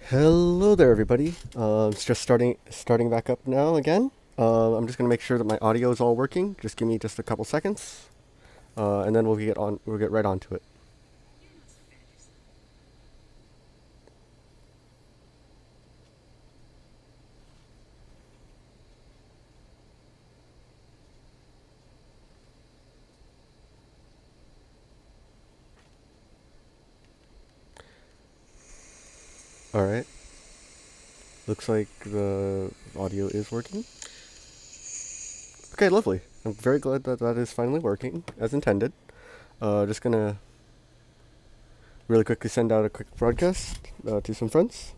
Hello there, everybody. It's just starting back up now again. I'm just gonna make sure that my audio is all working. Just give me just a couple seconds, and then we'll get on. We'll get right onto it. All right. Looks like the audio is working. Okay, lovely. I'm very glad that that is finally working as intended. Just gonna really quickly send out a quick broadcast to some friends.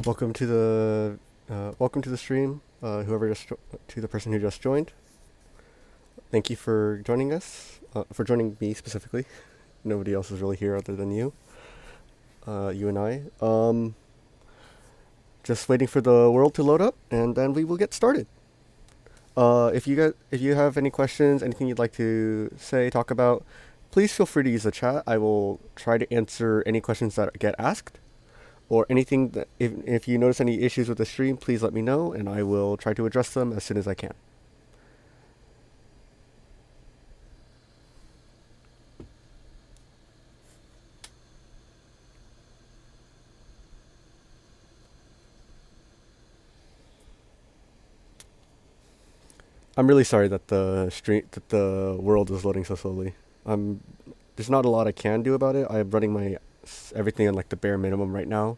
Welcome to the stream. To the person who just joined. Thank you for joining us. For joining me specifically. Nobody else is really here other than you. You and I. Just waiting for the world to load up, and then we will get started. If you have any questions, anything you'd like to say, talk about, please feel free to use the chat. I will try to answer any questions that get asked, or anything that if you notice any issues with the stream, please let me know, and I will try to address them as soon as I can. I'm really sorry that the world is loading so slowly. There's not a lot I can do about it. I'm running my everything on like the bare minimum right now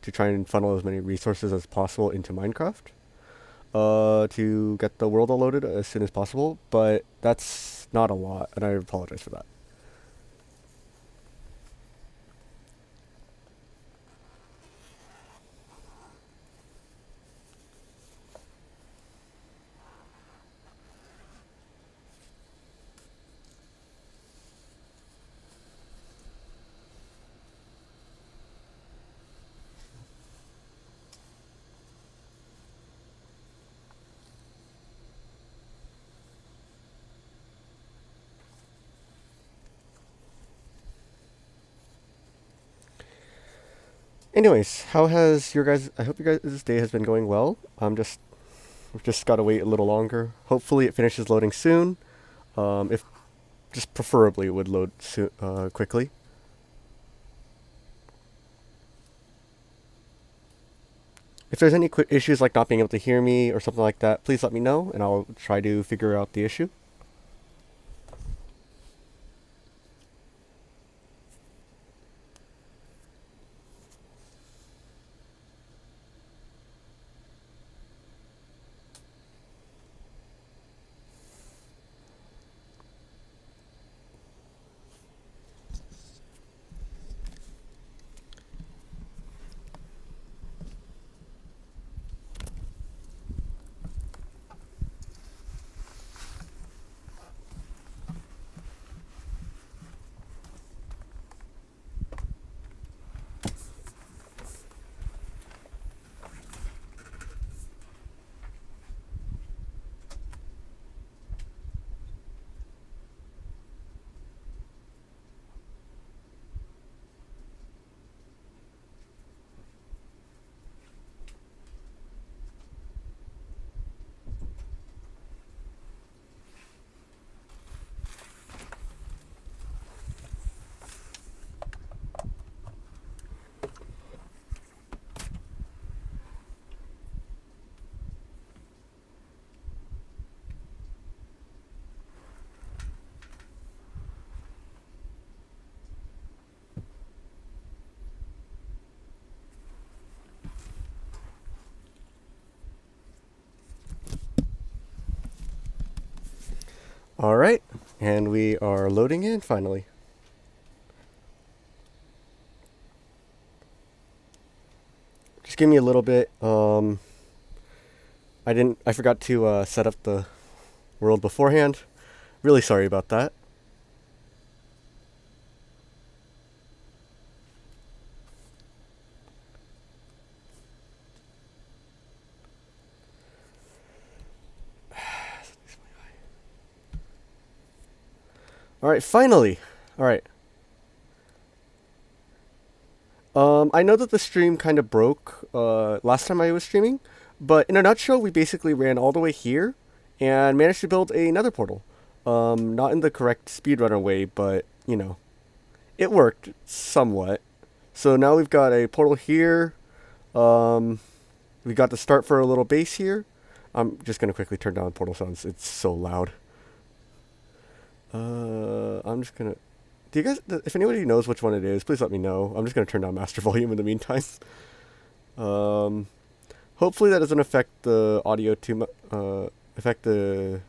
to try and funnel as many resources as possible into Minecraft to get the world all loaded as soon as possible, but that's not a lot, and I apologize for that. Anyways, how has your guys? I hope your guys' day has been going well. We've just gotta wait a little longer. Hopefully, it finishes loading soon. If just preferably it would load quickly. If there's any issues like not being able to hear me or something like that, please let me know, and I'll try to figure out the issue. All right, and we are loading in finally. Just give me a little bit. I forgot to set up the world beforehand. Really sorry about that. All right, finally. All right. I know that the stream kind of broke last time I was streaming, but in a nutshell, we basically ran all the way here and managed to build another portal. Not in the correct speedrunner way, but it worked somewhat. So now we've got a portal here. Um, we got the start for a little base here. I'm just gonna quickly turn down portal sounds. It's so loud. I'm just gonna. Do you guys? If anybody knows which one it is, please let me know. I'm just gonna turn down master volume in the meantime. Um, Hopefully that doesn't affect the audio affect the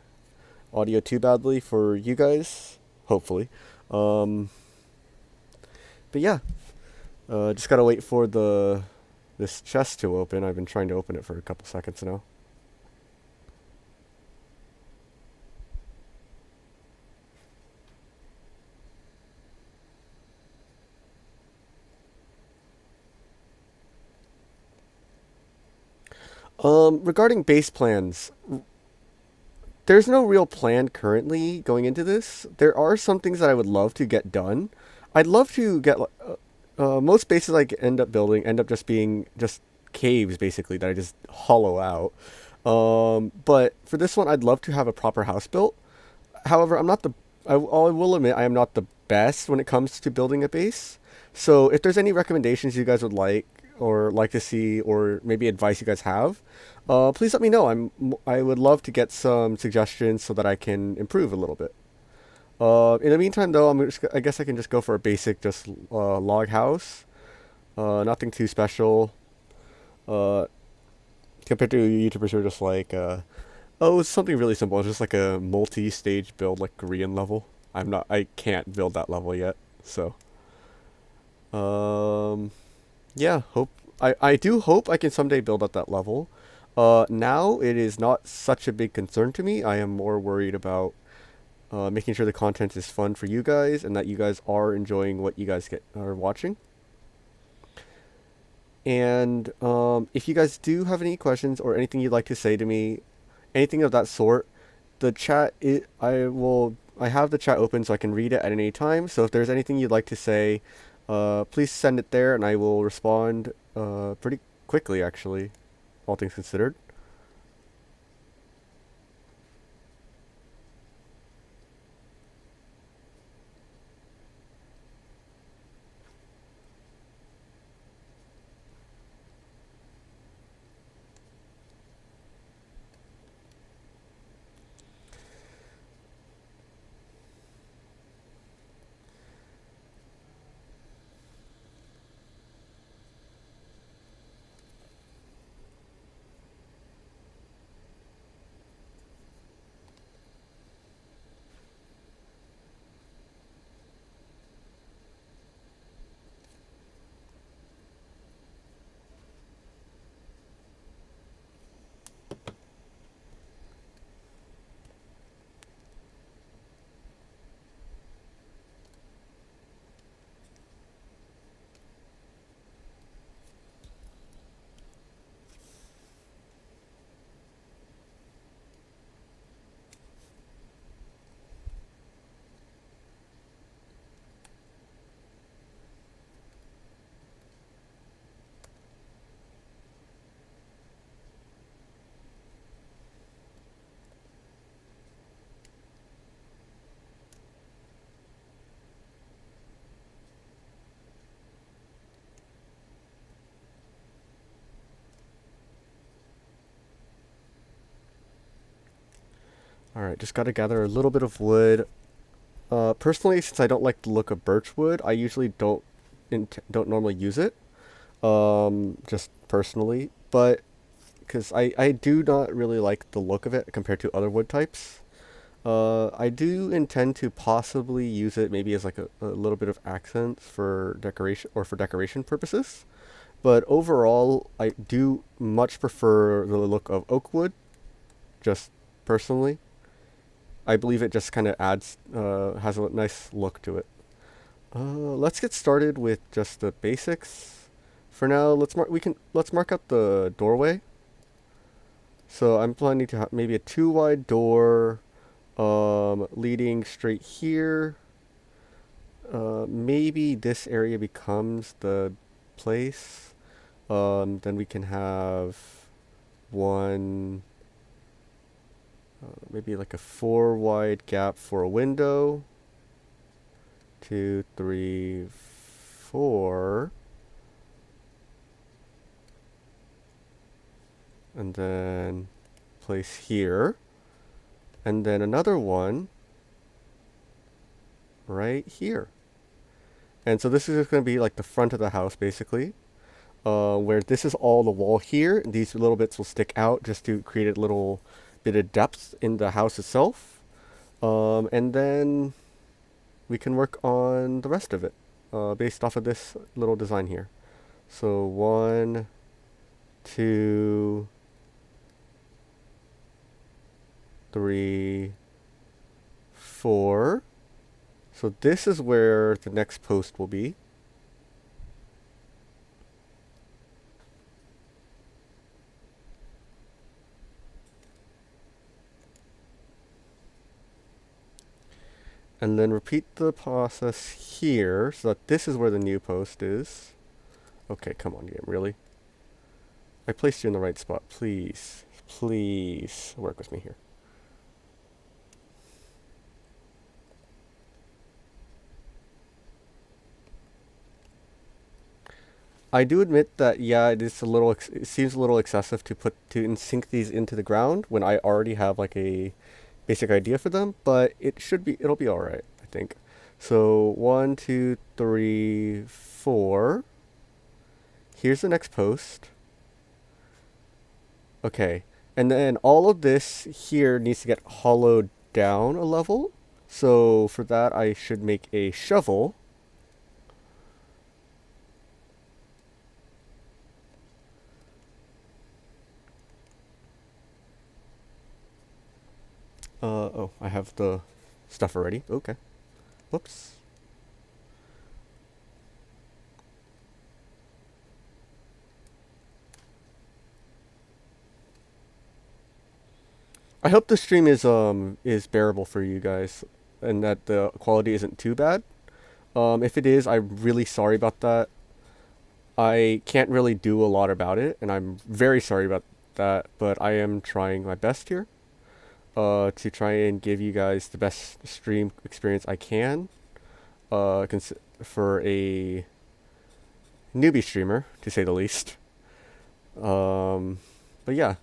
audio too badly for you guys. Hopefully. Um, but yeah, just gotta wait for this chest to open. I've been trying to open it for a couple seconds now. Regarding base plans, there's no real plan currently going into this. There are some things that I would love to get done. I'd love to get most bases I end up building end up just being just caves basically that I just hollow out. But for this one, I'd love to have a proper house built. However, I'm not the. I will admit I am not the best when it comes to building a base. So if there's any recommendations you guys would like or like to see, or maybe advice you guys have, please let me know. I would love to get some suggestions so that I can improve a little bit. In the meantime, though, I guess I can just go for a basic, just log house. Nothing too special. Uh, Compared to YouTubers who are just like, oh, it's something really simple. It's just like a multi-stage build, like Korean level. I can't build that level yet. So, um, yeah, I do hope I can someday build at that level. Now it is not such a big concern to me. I am more worried about making sure the content is fun for you guys and that you guys are enjoying what you guys are watching. And if you guys do have any questions or anything you'd like to say to me, anything of that sort, the chat I have the chat open so I can read it at any time. So if there's anything you'd like to say, please send it there and I will respond pretty quickly actually, all things considered. All right, just got to gather a little bit of wood. Personally, since I don't like the look of birch wood, I usually don't normally use it. Just personally, but because I do not really like the look of it compared to other wood types. I do intend to possibly use it maybe as like a little bit of accents for decoration or for decoration purposes. But overall, I do much prefer the look of oak wood, just personally. I believe it just kind of adds, has a nice look to it. Let's get started with just the basics. For now, let's mark out the doorway. So I'm planning to have maybe a 2 wide door, leading straight here. Maybe this area becomes the place. Then we can have one, maybe like a 4 wide gap for a window. 2, 3, 4. And then place here. And then another one right here. And so this is just going to be like the front of the house, basically. Where this is all the wall here. These little bits will stick out just to create a little bit of depth in the house itself. And then we can work on the rest of it based off of this little design here. So 1, 2, 3, 4. So this is where the next post will be. And then repeat the process here so that this is where the new post is. Okay, come on, game, really? I placed you in the right spot. Please, please work with me here. I do admit that, yeah, it is a little, it seems a little excessive to sink these into the ground when I already have like a basic idea for them, but it'll be all right, I think. So 1, 2, 3, 4. Here's the next post. Okay, and then all of this here needs to get hollowed down a level. So for that, I should make a shovel. Oh, I have the stuff already. Okay. Whoops. I hope the stream is bearable for you guys and that the quality isn't too bad. If it is, I'm really sorry about that. I can't really do a lot about it, and I'm very sorry about that, but I am trying my best here to try and give you guys the best stream experience I can for a newbie streamer, to say the least. But yeah.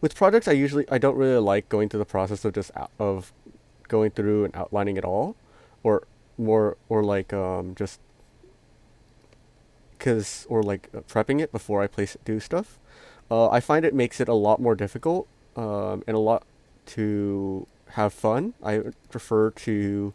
With projects, I don't really like going through the process of of going through and outlining it all, or more or like just cause or like prepping it before I do stuff. I find it makes it a lot more difficult and a lot to have fun. I prefer to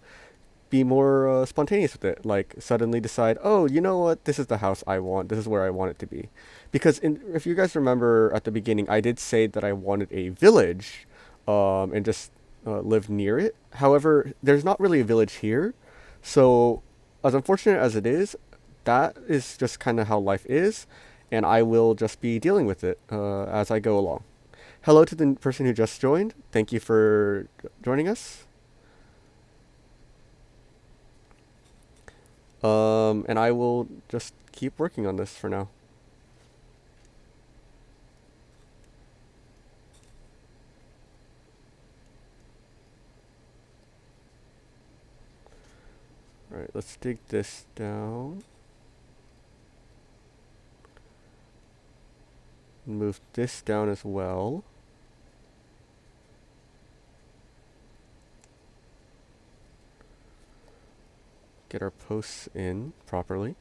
be more spontaneous with it. Like suddenly decide, oh, you know what? This is the house I want. This is where I want it to be. Because if you guys remember at the beginning, I did say that I wanted a village, and just live near it. However, there's not really a village here, so as unfortunate as it is, that is just kind of how life is, and I will just be dealing with it as I go along. Hello to the person who just joined. Thank you for joining us. And I will just keep working on this for now. Alright, let's dig this down. Move this down as well. Get our posts in properly.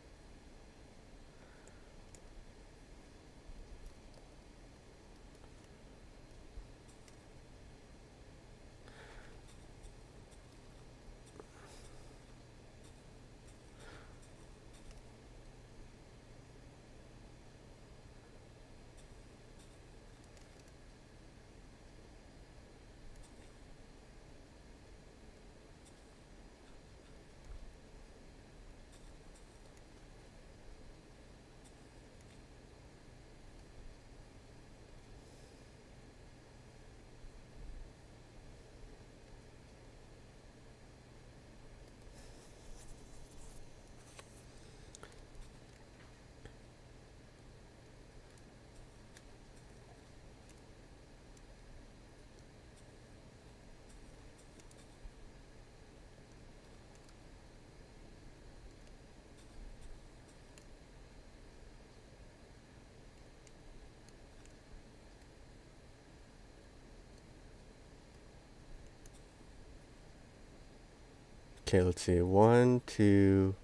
Okay, let's see. 1, 2,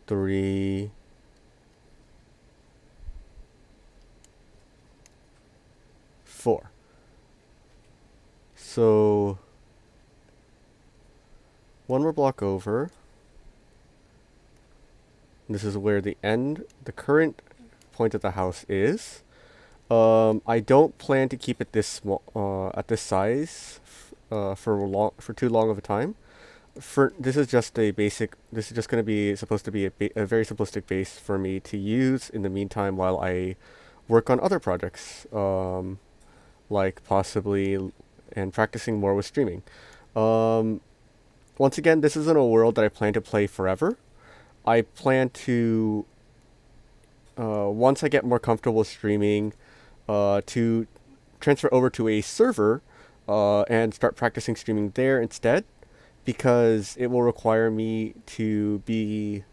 3, 4. So one more block over. This is where the current point of the house is. I don't plan to keep it this small, at this size, for too long of a time. This is just a basic. This is just going to be supposed to be a very simplistic base for me to use in the meantime while I work on other projects, like possibly and practicing more with streaming. Um, Once again, this isn't a world that I plan to play forever. I plan to, once I get more comfortable streaming, to transfer over to a server, and start practicing streaming there instead, because it will require me to be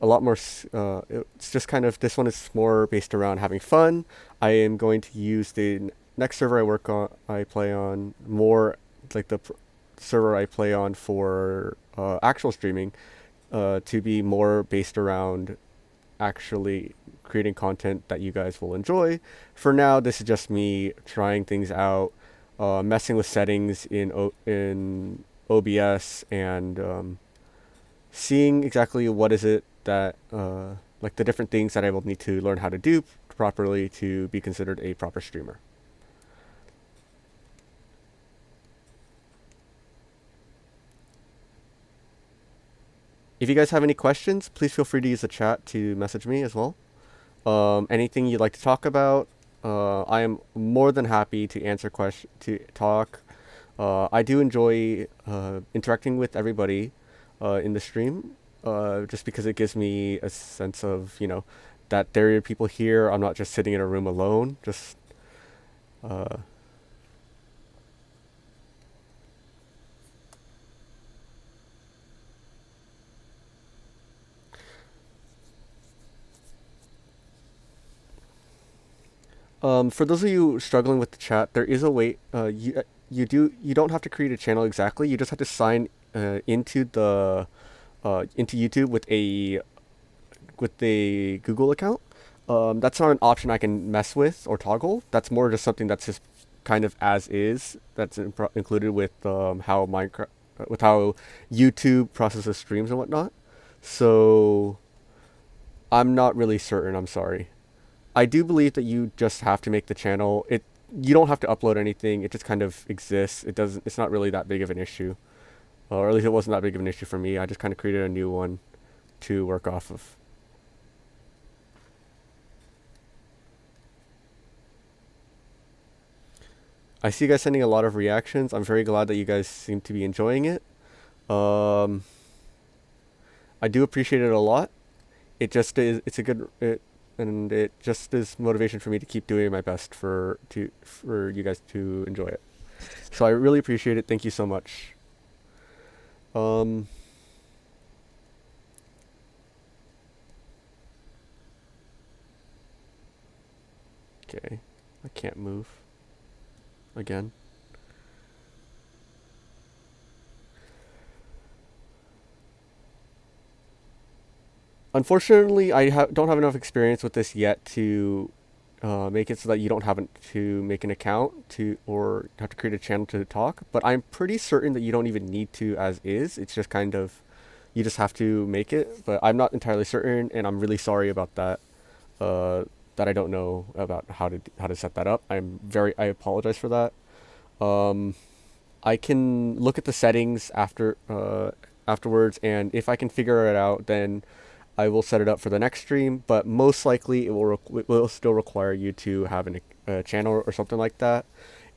a lot more. It's just kind of, this one is more based around having fun. I am going to use the next server I play on more like the server I play on for actual streaming, to be more based around actually creating content that you guys will enjoy. For now, this is just me trying things out, messing with settings in OBS, and seeing exactly what is it that like the different things that I will need to learn how to do properly to be considered a proper streamer. If you guys have any questions, please feel free to use the chat to message me as well. Anything you'd like to talk about, I am more than happy to answer questions, to talk. I do enjoy interacting with everybody in the stream, just because it gives me a sense of, that there are people here. I'm not just sitting in a room alone. Just uh, for those of you struggling with the chat, there is a way. You don't have to create a channel exactly. You just have to sign into YouTube with a Google account. That's not an option I can mess with or toggle. That's more just something that's just kind of as is. That's included with with how YouTube processes streams and whatnot. So I'm not really certain. I'm sorry. I do believe that you just have to make the channel. You don't have to upload anything. It just kind of exists. It doesn't. It's not really that big of an issue, or at least it wasn't that big of an issue for me. I just kind of created a new one to work off of. I see you guys sending a lot of reactions. I'm very glad that you guys seem to be enjoying it. Um, I do appreciate it a lot. It just is. And it just is motivation for me to keep doing my best for you guys to enjoy it. So I really appreciate it. Thank you so much. Um, okay, I can't move again. Unfortunately, don't have enough experience with this yet to make it so that you don't have to make an account or have to create a channel to talk. But I'm pretty certain that you don't even need to as is. It's just kind of, you just have to make it. But I'm not entirely certain, and I'm really sorry about that. That I don't know about how to set that up. I apologize for that. Um, I can look at the settings afterwards, and if I can figure it out, then I will set it up for the next stream. But most likely, it will still require you to have a channel or something like that.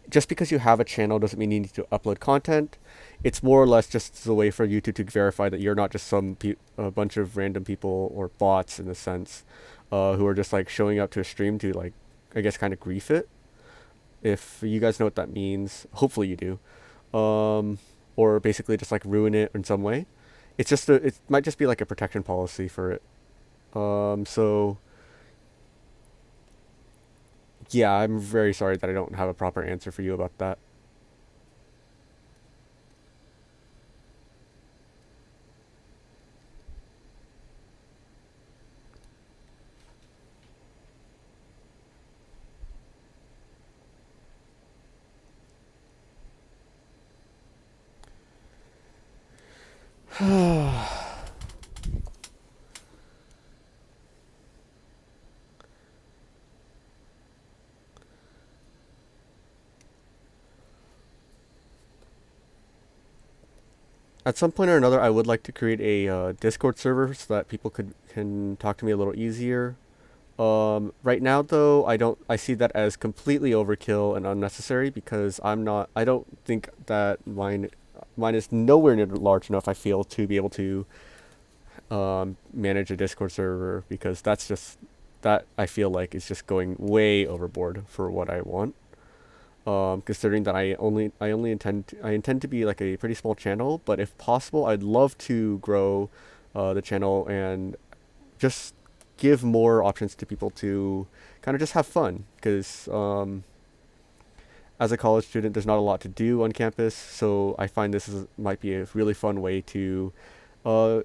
Just because you have a channel doesn't mean you need to upload content. It's more or less just a way for YouTube to verify that you're not just a bunch of random people or bots in a sense, who are just like showing up to a stream to, like, I guess, kind of grief it. If you guys know what that means, hopefully you do, or basically just like ruin it in some way. It might just be like a protection policy for it. So yeah, I'm very sorry that I don't have a proper answer for you about that. At some point or another, I would like to create a Discord server so that people can talk to me a little easier. Right now though, I see that as completely overkill and unnecessary because I don't think that mine is nowhere near large enough, I feel, to be able to manage a Discord server, because that I feel like is just going way overboard for what I want. Considering that I intend to be like a pretty small channel, but if possible, I'd love to grow the channel and just give more options to people to kind of just have fun. Because as a college student, there's not a lot to do on campus, so I find might be a really fun way to uh,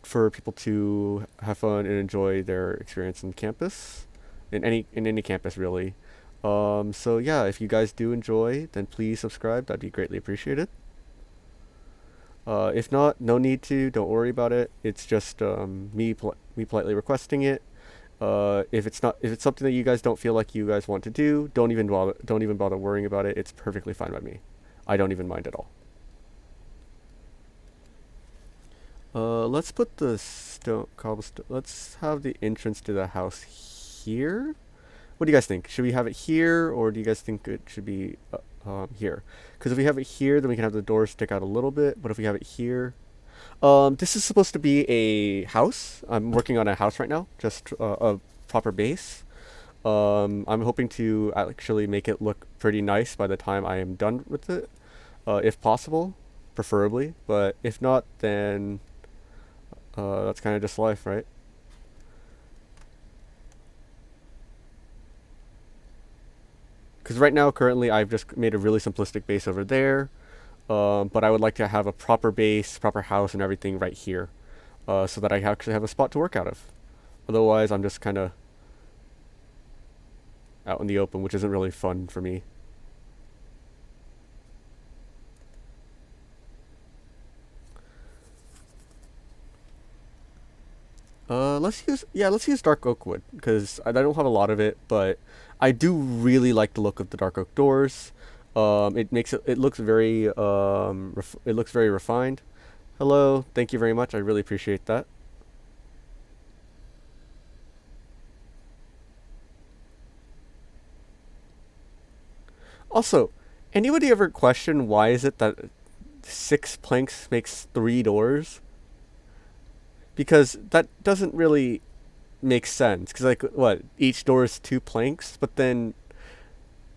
for people to have fun and enjoy their experience on campus, in any campus really. So yeah, if you guys do enjoy, then please subscribe. That'd be greatly appreciated. If not, no need to. Don't worry about it. It's just me politely requesting it. If it's something that you guys don't feel like you guys want to do, don't even bother worrying about it. It's perfectly fine by me. I don't even mind at all. Let's put the stone cobblestone. Let's have the entrance to the house here. What do you guys think? Should we have it here, or do you guys think it should be here? Because if we have it here, then we can have the doors stick out a little bit. But if we have it here, this is supposed to be a house. I'm working on a house right now, just a proper base. I'm hoping to actually make it look pretty nice by the time I am done with it, if possible, preferably. But if not, then that's kind of just life, right? Because right now, currently, I've just made a really simplistic base over there, but I would like to have a proper base, proper house, and everything right here, so that I actually have a spot to work out of. Otherwise, I'm just kind of out in the open, which isn't really fun for me. Let's use dark oak wood because I don't have a lot of it, but I do really like the look of the dark oak doors. It looks very it looks very refined. Hello, thank you very much. I really appreciate that. Also, anybody ever question why is it that 6 planks makes 3 doors? Because that doesn't really make sense. Because like what, each door is 2 planks, but then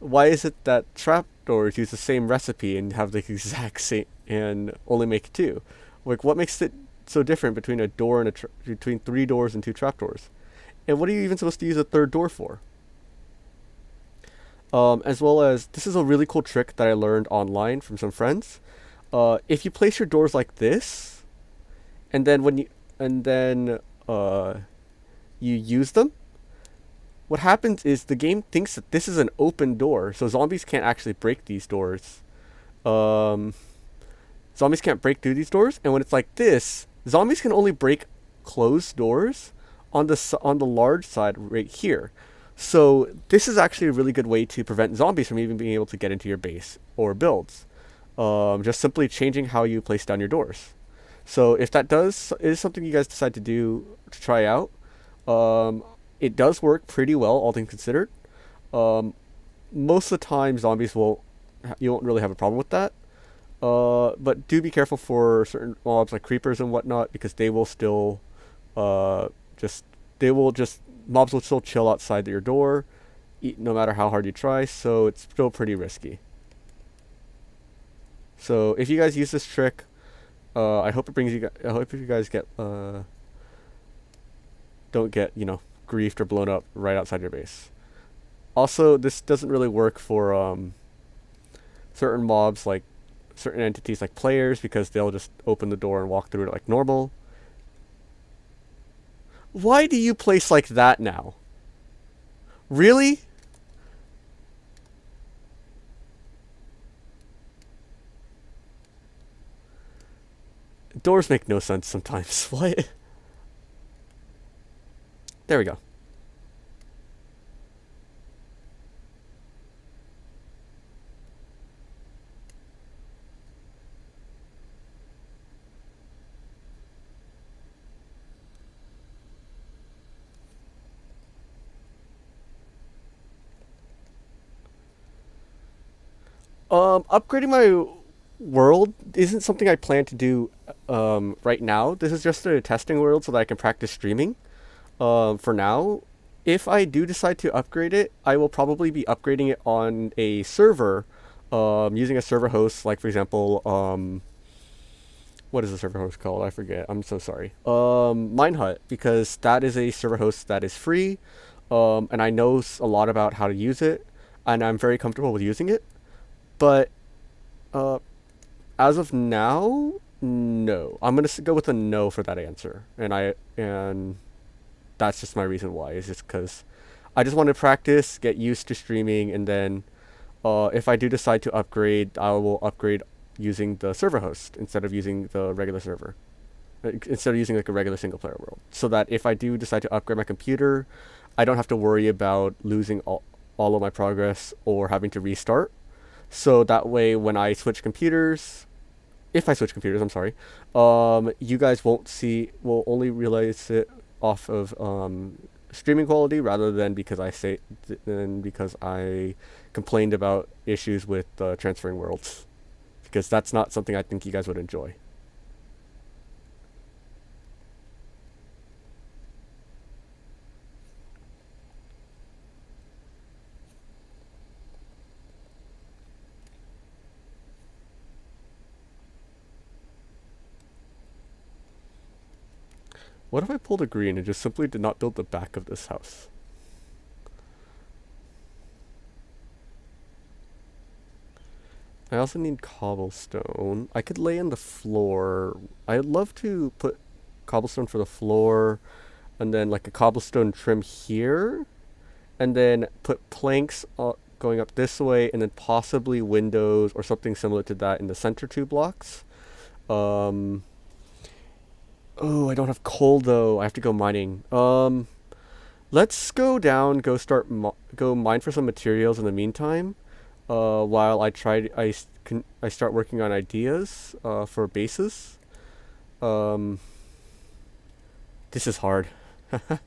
why is it that trapdoors use the same recipe and have the exact same and only make two? Like, what makes it so different between a door and between 3 doors and 2 trapdoors? And what are you even supposed to use a third door for? As well as, this is a really cool trick that I learned online from some friends. If you place your doors like this, and then uh, you use them, what happens is the game thinks that this is an open door, so zombies can't actually break these doors. Um, Zombies can't break through these doors, and when it's like this, zombies can only break closed doors on the large side right here. So this is actually a really good way to prevent zombies from even being able to get into your base or builds. Just simply changing how you place down your doors. So if that is something you guys decide to do to try out, um, it does work pretty well, all things considered. Um, Most of the time, you won't really have a problem with that. But do be careful for certain mobs like creepers and whatnot, because they will still, uh, just they will just mobs will still chill outside your door, no matter how hard you try. So it's still pretty risky. So if you guys use this trick, I hope it brings you. I hope you guys don't get griefed or blown up right outside your base. Also, this doesn't really work for certain mobs like certain entities like players, because they'll just open the door and walk through it like normal. Why do you place like that now? Really? Doors make no sense sometimes. What? There we go. Upgrading my world isn't something I plan to do right now. This is just a testing world so that I can practice streaming. For now, if I do decide to upgrade it, I will probably be upgrading it on a server, using a server host, like for example, what is the server host called? I forget. I'm so sorry. Minehut, because that is a server host that is free, and I know a lot about how to use it, and I'm very comfortable with using it. But uh, as of now, no. I'm gonna go with a no for that answer, and that's just my reason why. Is just because I just want to practice, get used to streaming, and then if I do decide to upgrade, I will upgrade using the server host instead of using the regular server. Instead of using like a regular single player world, so that if I do decide to upgrade my computer, I don't have to worry about losing all of my progress or having to restart. So that way, when I switch computers, if I switch computers, I'm sorry, you guys will only realize it off of streaming quality rather than because I complained about issues with transferring worlds, because that's not something I think you guys would enjoy. What if I pulled a green and just simply did not build the back of this house? I also need cobblestone. I could lay in the floor. I'd love to put cobblestone for the floor, and then like a cobblestone trim here, and then put planks going up this way, and then possibly windows or something similar to that in the center two blocks. Um, oh, I don't have coal though. I have to go mining. Let's go down, go mine for some materials in the meantime. While I start working on ideas for bases. Um, this is hard. Let's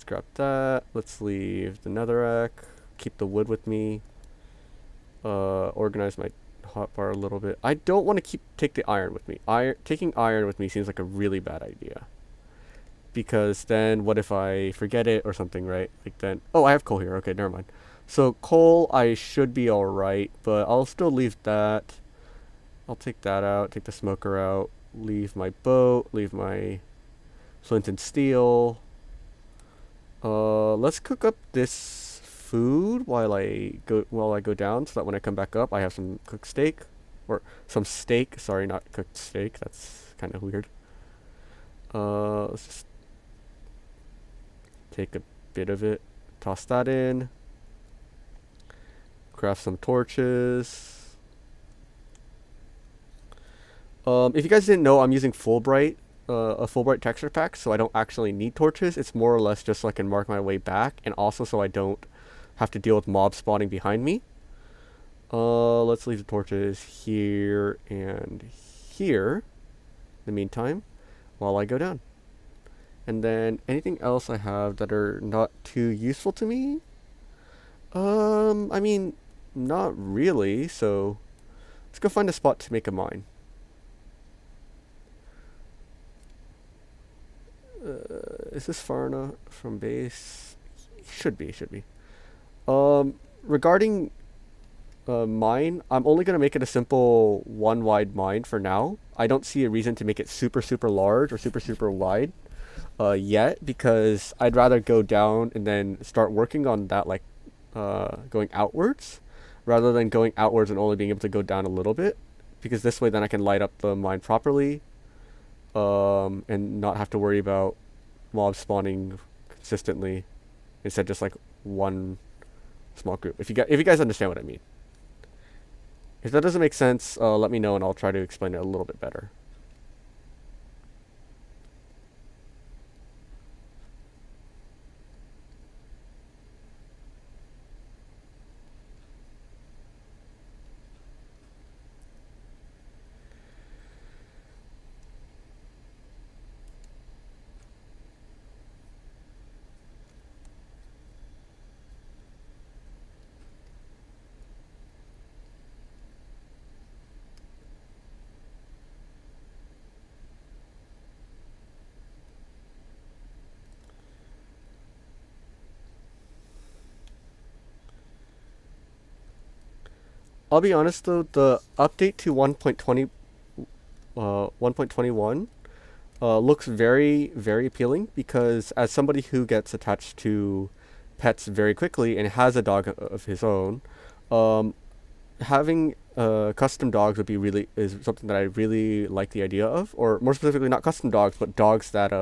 grab that. Let's leave the netherrack. Keep the wood with me. Organize my hotbar a little bit. I don't want to take the iron with me. Taking iron with me seems like a really bad idea. Because then what if I forget it or something, right? Like then, oh, I have coal here. Okay, never mind. So coal, I should be all right, but I'll still leave that. I'll take that out, take the smoker out, leave my boat, leave my flint and steel. Let's cook up this food while I go down, so that when I come back up, I have some cooked steak, or some steak. Sorry, not cooked steak. That's kind of weird. Let's just take a bit of it, toss that in, craft some torches. If you guys didn't know, I'm using Fulbright, a Fulbright texture pack, so I don't actually need torches. It's more or less just so I can mark my way back, and also so I don't have to deal with mob spawning behind me. Let's leave the torches here and here in the meantime while I go down. And then anything else I have that are not too useful to me? I mean, not really, so let's go find a spot to make a mine. Is this far enough from base? Should be, should be. Regarding mine, I'm only gonna make it a simple one wide mine for now. I don't see a reason to make it super super large or super super wide yet, because I'd rather go down and then start working on that, like going outwards, rather than going outwards and only being able to go down a little bit, because this way then I can light up the mine properly, and not have to worry about mobs spawning consistently, instead just like one small group. If you guys understand what I mean. If that doesn't make sense, let me know and I'll try to explain it a little bit better. I'll be honest though, the update to 1.20, 1.21 looks very, very appealing because as somebody who gets attached to pets very quickly and has a dog of his own, um, having custom dogs would be really is something that I really like the idea of, or more specifically, not custom dogs, but dogs that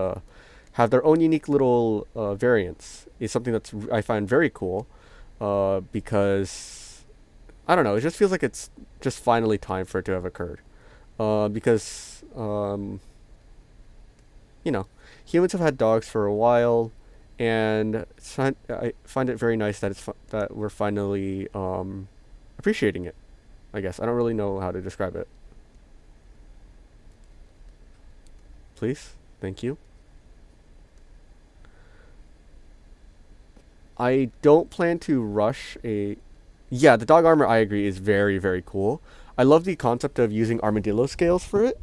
have their own unique little variants is something that's I find very cool, because I don't know, it just feels like it's just finally time for it to have occurred, because you know, humans have had dogs for a while, and I find it very nice that that we're finally appreciating it. I guess I don't really know how to describe it. Please, thank you. I don't plan to rush a. Yeah, the dog armor I agree is very very cool. I love the concept of using armadillo scales for it.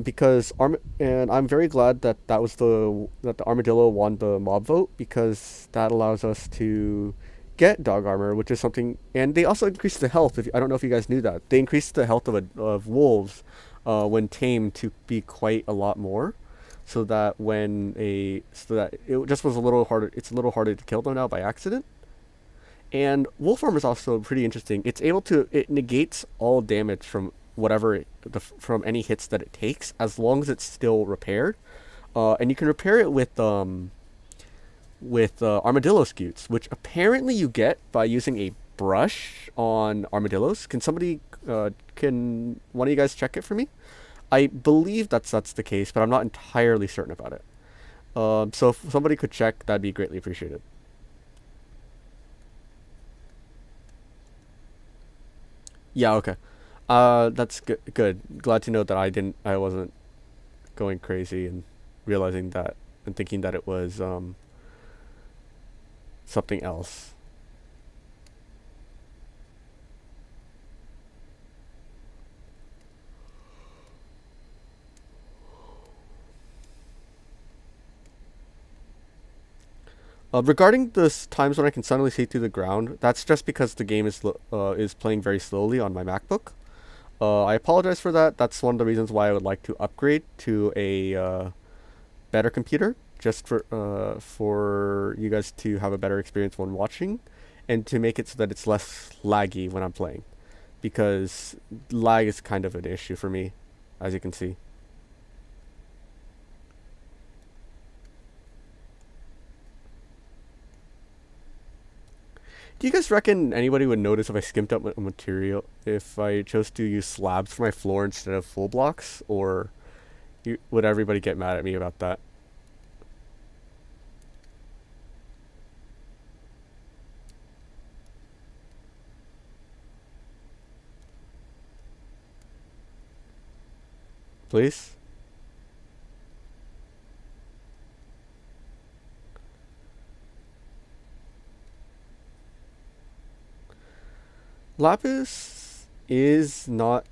Because and I'm very glad that that the armadillo won the mob vote because that allows us to get dog armor, which is something. And they also increased the health. If I don't know if you guys knew that they increased the health of wolves when tamed to be quite a lot more, so that it just was a little harder. It's a little harder to kill them now by accident. And wolf armor is also pretty interesting. It negates all damage from from any hits that it takes as long as it's still repaired. And you can repair it with armadillo scutes, which apparently you get by using a brush on armadillos. Can one of you guys check it for me? I believe that's the case, but I'm not entirely certain about it. So if somebody could check, that'd be greatly appreciated. Yeah, okay. That's good. Good. Glad to know that I wasn't going crazy and realizing that and thinking that it was something else. Regarding the times when I can suddenly see through the ground, that's just because the game is playing very slowly on my MacBook. I apologize for that. That's one of the reasons why I would like to upgrade to a better computer, just for you guys to have a better experience when watching, and to make it so that it's less laggy when I'm playing, because lag is kind of an issue for me, as you can see. Do you guys reckon anybody would notice if I skimped up material if I chose to use slabs for my floor instead of full blocks, or would everybody get mad at me about that? Please. Lapis is not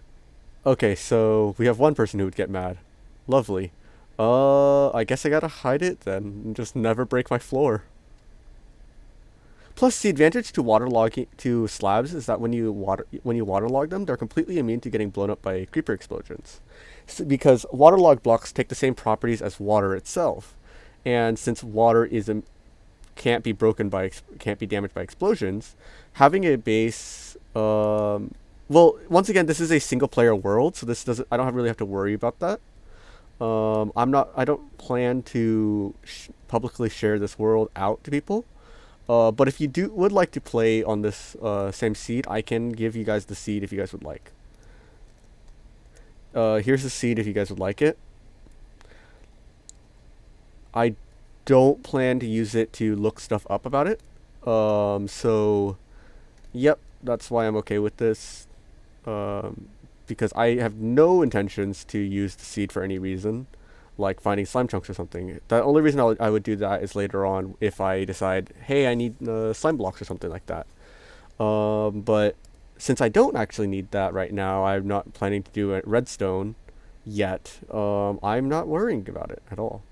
okay. So we have one person who would get mad. Lovely. I guess I gotta hide it then and just never break my floor. Plus, the advantage to waterlogging to slabs is that when you waterlog them, they're completely immune to getting blown up by creeper explosions, because waterlogged blocks take the same properties as water itself, and since water is can't be damaged by explosions, having a base. Well, once again, this is a single player world, so this doesn't. I don't really have to worry about that. I'm not. I don't plan to publicly share this world out to people. But if you would like to play on this same seed, I can give you guys the seed if you guys would like. Here's the seed if you guys would like it. I don't plan to use it to look stuff up about it. So, yep, that's why I'm okay with this. Um, because I have no intentions to use the seed for any reason, like finding slime chunks or something. The only reason I would do that is later on if I decide, hey, I need slime blocks or something like that. But since I don't actually need that right now, I'm not planning to do a redstone yet. I'm not worrying about it at all.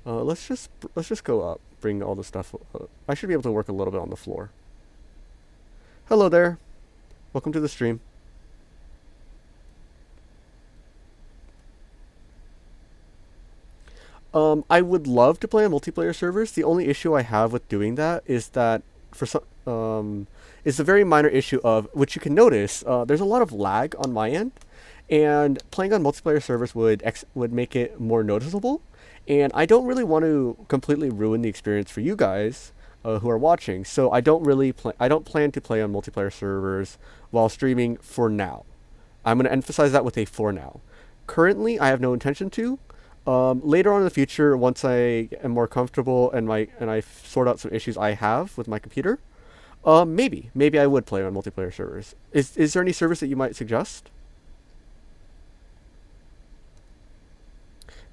Let's just go up. Bring all the stuff. I should be able to work a little bit on the floor. Hello there. Welcome to the stream. I would love to play on multiplayer servers. The only issue I have with doing that is that for some, is a very minor issue of which you can notice. There's a lot of lag on my end, and playing on multiplayer servers would make it more noticeable. And I don't really want to completely ruin the experience for you guys who are watching. So I don't plan to play on multiplayer servers while streaming for now. I'm going to emphasize that with a for now. Currently, I have no intention to. Later on in the future, once I am more comfortable and I sort out some issues I have with my computer, maybe I would play on multiplayer servers. Is there any service that you might suggest?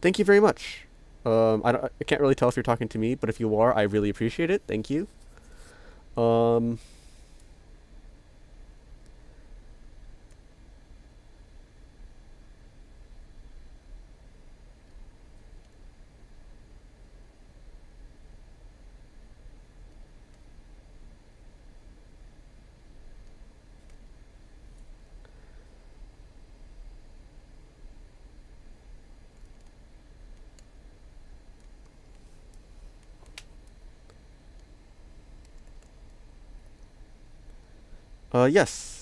Thank you very much. I can't really tell if you're talking to me, but if you are, I really appreciate it. Thank you. Um, yes.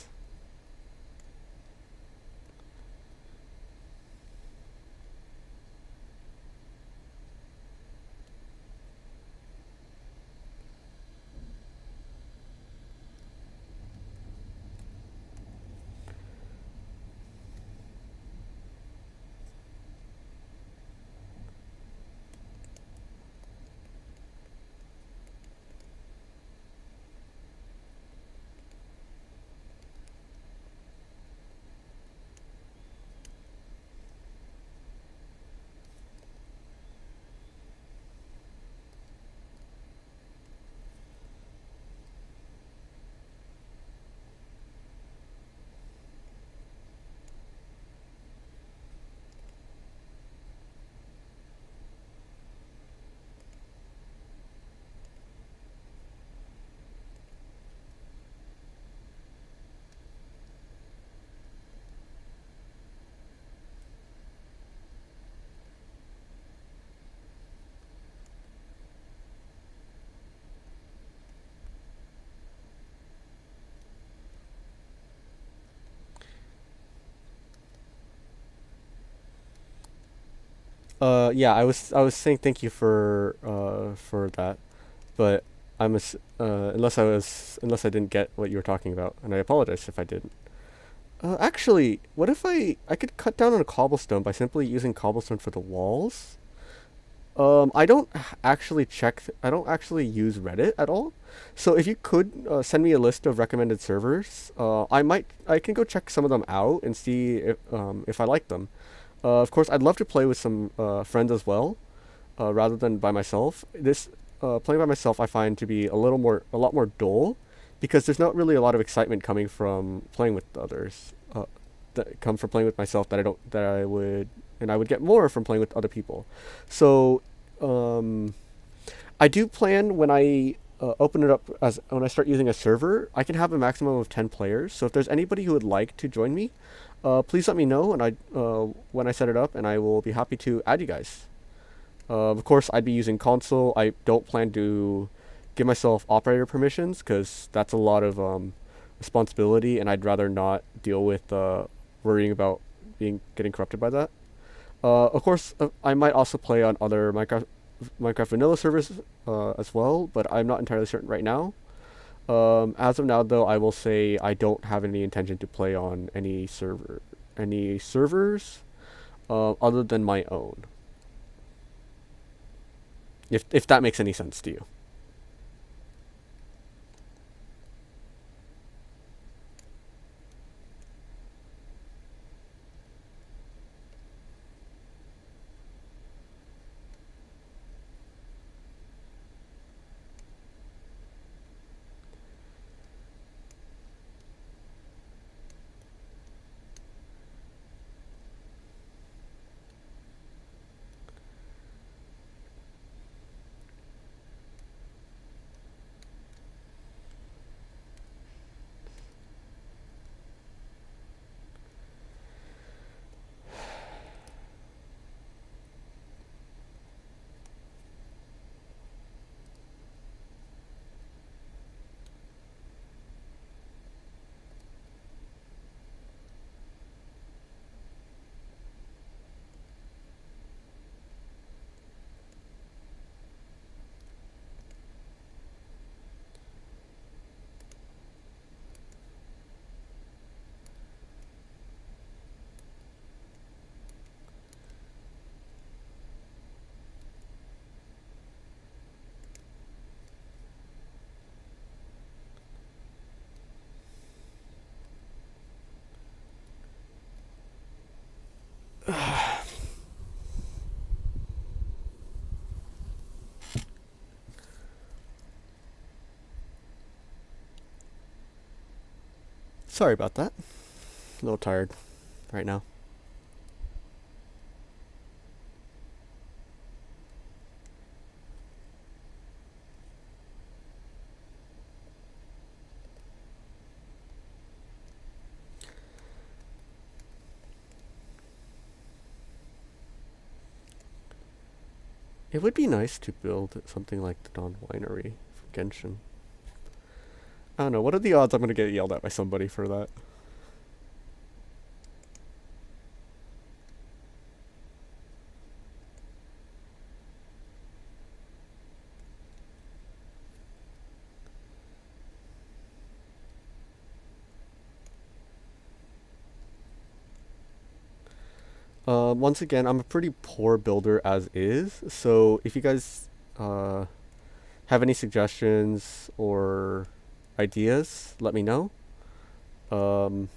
Yeah, I was saying thank you for that, but unless I didn't get what you were talking about, and I apologize if I didn't. Actually, what if I could cut down on a cobblestone by simply using cobblestone for the walls? I don't I don't actually use Reddit at all. So if you could send me a list of recommended servers, I can go check some of them out and see if I like them. Of course, I'd love to play with some friends as well, rather than by myself. This Playing by myself I find to be a lot more dull, because there's not really a lot of excitement coming from playing with others. That come from playing with myself that I don't that I would get more from playing with other people. So um, I do plan when I open it up as when I start using a server, I can have a maximum of 10 players. So if there's anybody who would like to join me, please let me know, and I when I set it up, and I will be happy to add you guys. Of course, I'd be using console. I don't plan to give myself operator permissions because that's a lot of responsibility, and I'd rather not deal with worrying about being getting corrupted by that. Of course, I might also play on other Minecraft vanilla servers as well, but I'm not entirely certain right now. As of now, though, I will say I don't have any intention to play on any servers other than my own. If that makes any sense to you. Sorry about that. A little tired right now. It would be nice to build something like the Dawn Winery for Genshin. I don't know. What are the odds I'm going to get yelled at by somebody for that? Once again, I'm a pretty poor builder as is, so if you guys uh, have any suggestions or ideas, let me know. Um,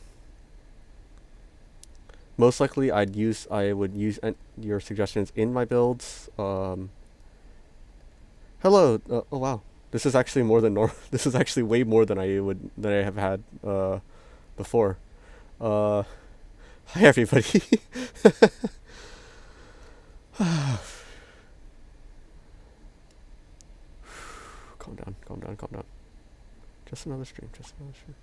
Most likely, I would use your suggestions in my builds. Hello. Oh wow, this is actually more than normal. This is actually way more than I have had before. Uh, Hi everybody. Calm down, calm down, calm down. Just another stream, just another stream.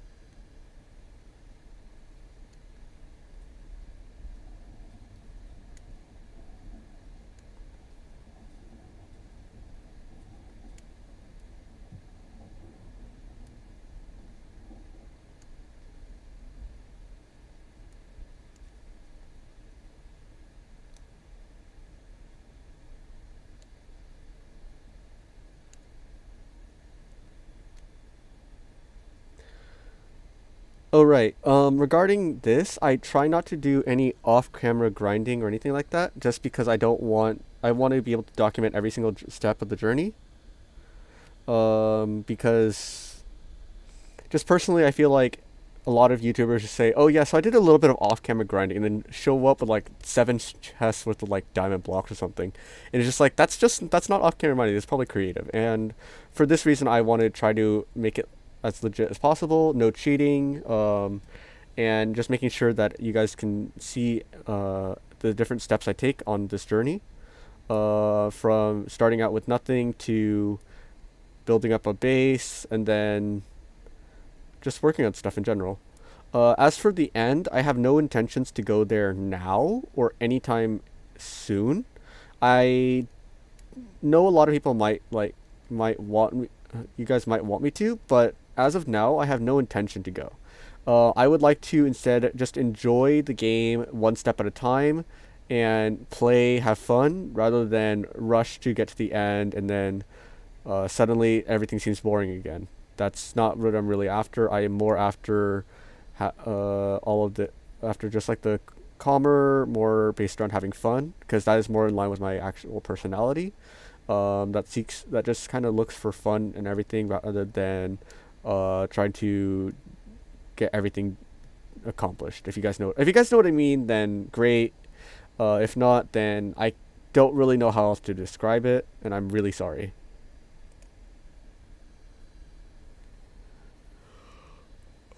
Oh right. Regarding this, I try not to do any off-camera grinding or anything like that, just because I want to be able to document every single step of the journey. Because just personally, I feel like a lot of YouTubers just say, "Oh yeah, so I did a little bit of off-camera grinding," and then show up with like seven chests worth of like diamond blocks or something, and it's just like that's not off-camera money. It's probably creative, and for this reason, I want to try to make it as legit as possible. No cheating, and just making sure that you guys can see the different steps I take on this journey, from starting out with nothing to building up a base, and then just working on stuff in general. As for the end, I have no intentions to go there now or anytime soon. I know a lot of people might want me, you guys might want me to, but as of now, I have no intention to go. I would like to instead just enjoy the game one step at a time and play, have fun, rather than rush to get to the end and then suddenly everything seems boring again. That's not what I'm really after. I am more after all of the after just like the calmer, more based around having fun, because that is more in line with my actual personality. That just kind of looks for fun and everything rather than trying to get everything accomplished. If you guys know what I mean, then great. If not, then I don't really know how else to describe it, and I'm really sorry.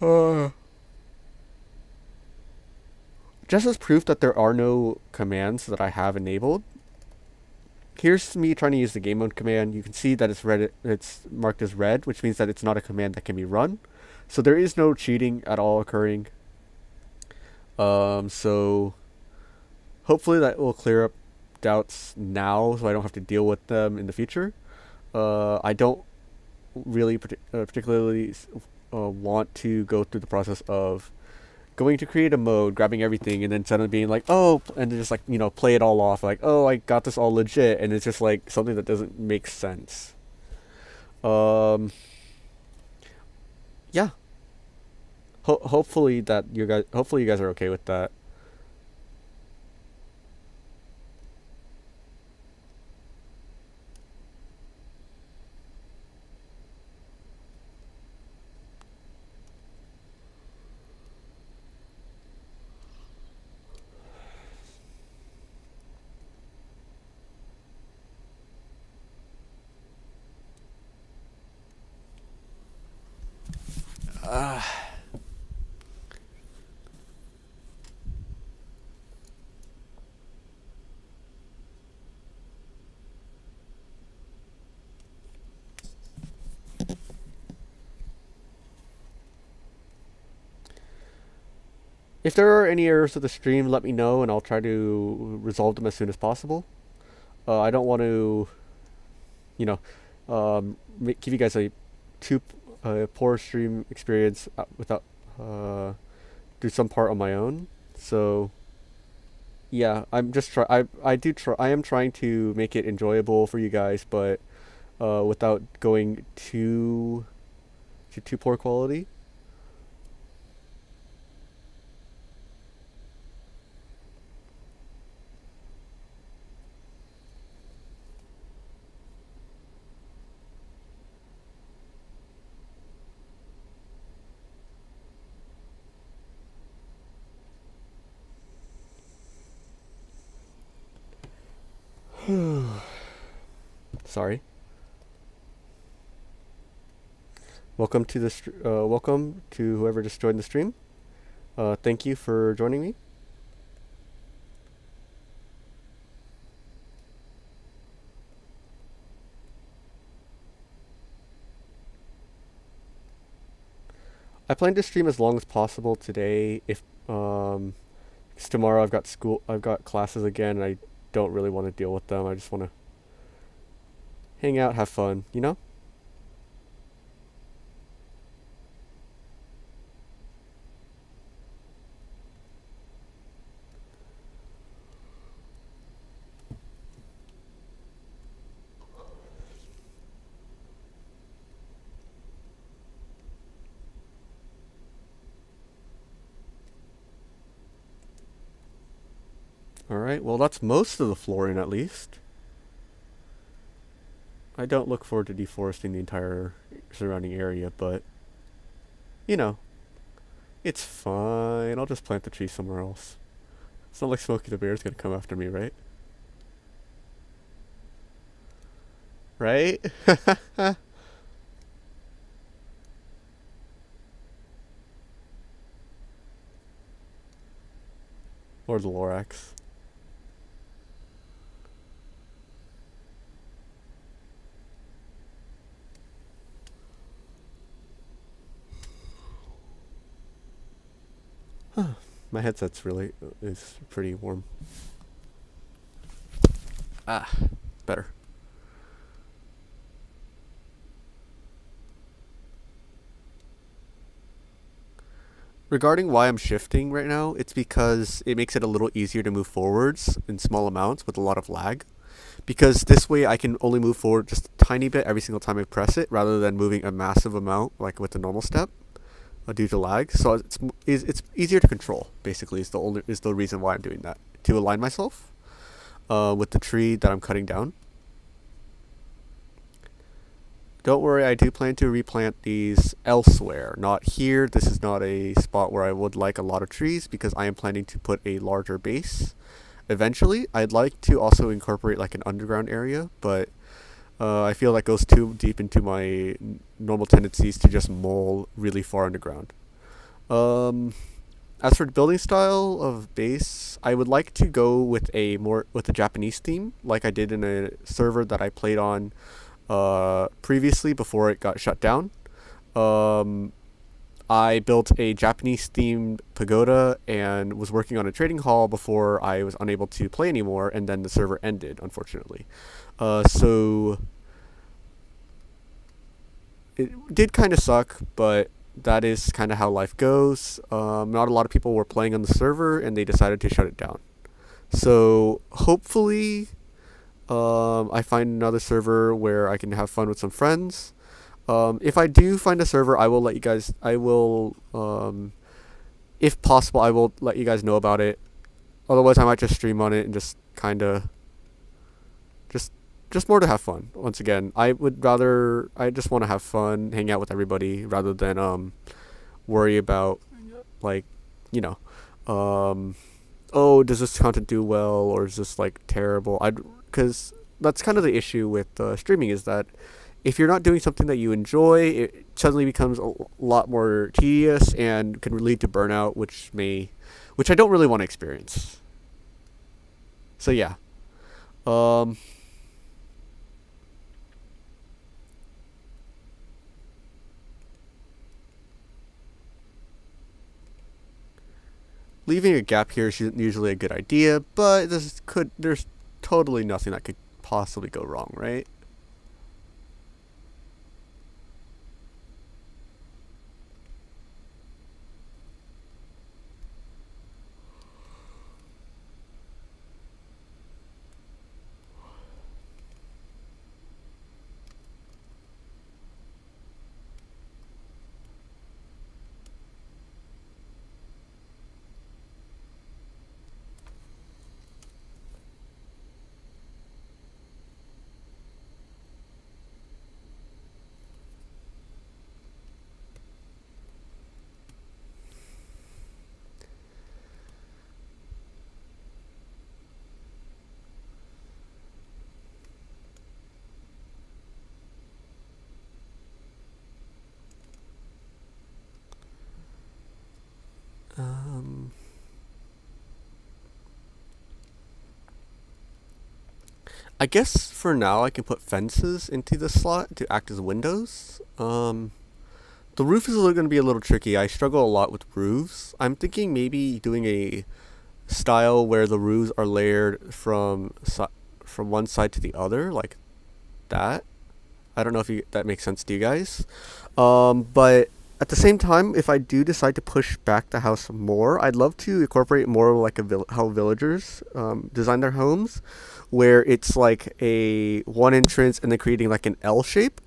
Uh, just as proof that there are no commands that I have enabled, here's me trying to use the game mode command. You can see that it's red. It's marked as red, which means that it's not a command that can be run. So there is no cheating at all occurring. So hopefully that will clear up doubts now, so I don't have to deal with them in the future. I don't really particularly want to go through the process of going to create a mode, grabbing everything, and then suddenly being like, oh, and then just like, play it all off, like, oh, I got this all legit, and it's just like something that doesn't make sense. Um, yeah. Hopefully you guys are okay with that. If there are any errors with the stream, let me know and I'll try to resolve them as soon as possible. I don't want to, you know, give you guys a too poor stream experience without do some part on my own. So yeah, I'm just try. I do try. I am trying to make it enjoyable for you guys, but without going too poor quality. Sorry. Welcome to welcome to whoever just joined the stream. Thank you for joining me. I plan to stream as long as possible today. If 'cause tomorrow I've got classes again, and I don't really want to deal with them. I just want to hang out, have fun, you know? Alright, well that's most of the flooring at least. I don't look forward to deforesting the entire surrounding area, but you know, it's fine. I'll just plant the tree somewhere else. It's not like Smokey the Bear's gonna come after me, right? Right? Or the Lorax. My headset's really is pretty warm. Ah, better. Regarding why I'm shifting right now, it's because it makes it a little easier to move forwards in small amounts with a lot of lag. Because this way I can only move forward just a tiny bit every single time I press it, rather than moving a massive amount like with the normal step due to lag. So it's easier to control. Basically, is the reason why I'm doing that, to align myself with the tree that I'm cutting down. Don't worry, I do plan to replant these elsewhere, not here. This is not a spot where I would like a lot of trees because I am planning to put a larger base. Eventually, I'd like to also incorporate like an underground area, but I feel that goes too deep into my normal tendencies to just mole really far underground. Um, as for the building style of base, I would like to go with a Japanese theme, like I did in a server that I played on previously before it got shut down. Um, I built a Japanese themed pagoda and was working on a trading hall before I was unable to play anymore, and then the server ended, unfortunately. So it did kind of suck, but that is kind of how life goes. Not a lot of people were playing on the server, and they decided to shut it down. So hopefully, I find another server where I can have fun with some friends. If I do find a server, I will let you guys. I will, if possible, I will let you guys know about it. Otherwise, I might just stream on it and just kind of, just, just more to have fun. Once again, I would rather. I just want to have fun, hang out with everybody, rather than worry about like, you know, um, oh, does this content do well or is this like terrible? Because that's kind of the issue with streaming, is that if you're not doing something that you enjoy, it suddenly becomes a lot more tedious and can lead to burnout, which I don't really want to experience. So yeah, um, leaving a gap here is usually a good idea, but there's totally nothing that could possibly go wrong, right? Um, I guess for now I can put fences into the slot to act as windows. The roof is going to be a little tricky. I struggle a lot with roofs. I'm thinking maybe doing a style where the roofs are layered from one side to the other, like that. I don't know if that makes sense to you guys. But at the same time, if I do decide to push back the house more, I'd love to incorporate more like how villagers design their homes, where it's like a one entrance and then creating like an L shape,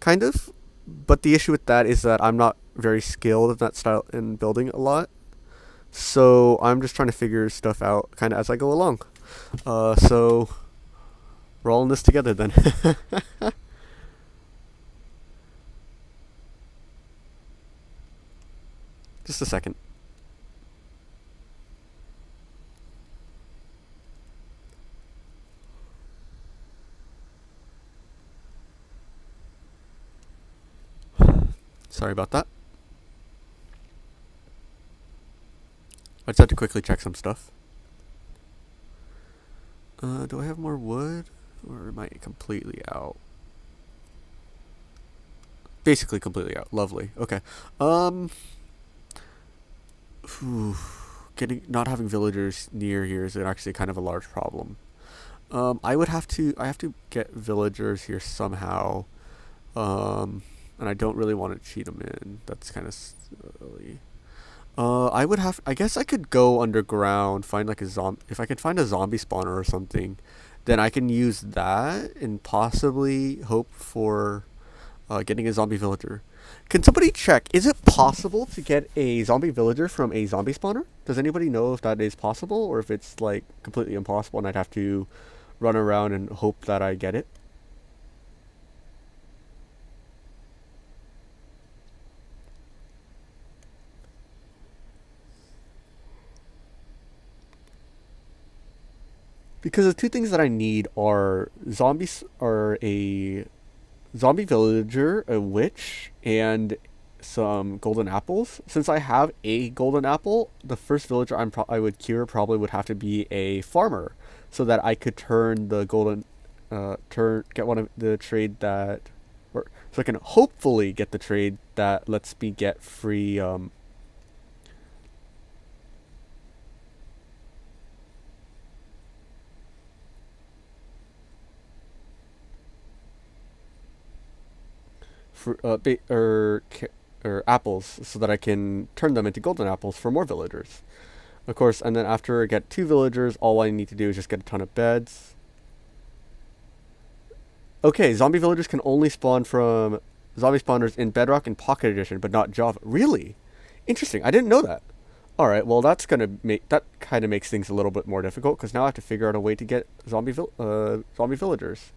kind of. But the issue with that is that I'm not very skilled in that style in building a lot. So I'm just trying to figure stuff out kind of as I go along. So we're all in this together then. Just a second. Sorry about that. I just had to quickly check some stuff. Do I have more wood? Or am I completely out? Basically completely out. Lovely. Okay. Phew. Not having villagers near here is actually kind of a large problem. I have to get villagers here somehow. And I don't really want to cheat them in. That's kind of silly. I guess I could go underground, find like a if I could find a zombie spawner or something, then I can use that and possibly hope for getting a zombie villager. Can somebody check? Is it possible to get a zombie villager from a zombie spawner? Does anybody know if that is possible or if it's like completely impossible and I'd have to run around and hope that I get it? Because the two things that I need are a zombie villager, a witch, and some golden apples. Since I have a golden apple, the first villager I would cure probably would have to be a farmer, so that I could turn the golden get one of the trade that, or so I can hopefully get the trade that lets me get free for or apples, so that I can turn them into golden apples for more villagers. Of course, and then after I get two villagers, all I need to do is just get a ton of beds. Okay, zombie villagers can only spawn from zombie spawners in Bedrock and Pocket Edition, but not Java. Really? Interesting. I didn't know that. All right. Well, that's gonna make that kind of makes things a little bit more difficult because now I have to figure out a way to get zombie villagers.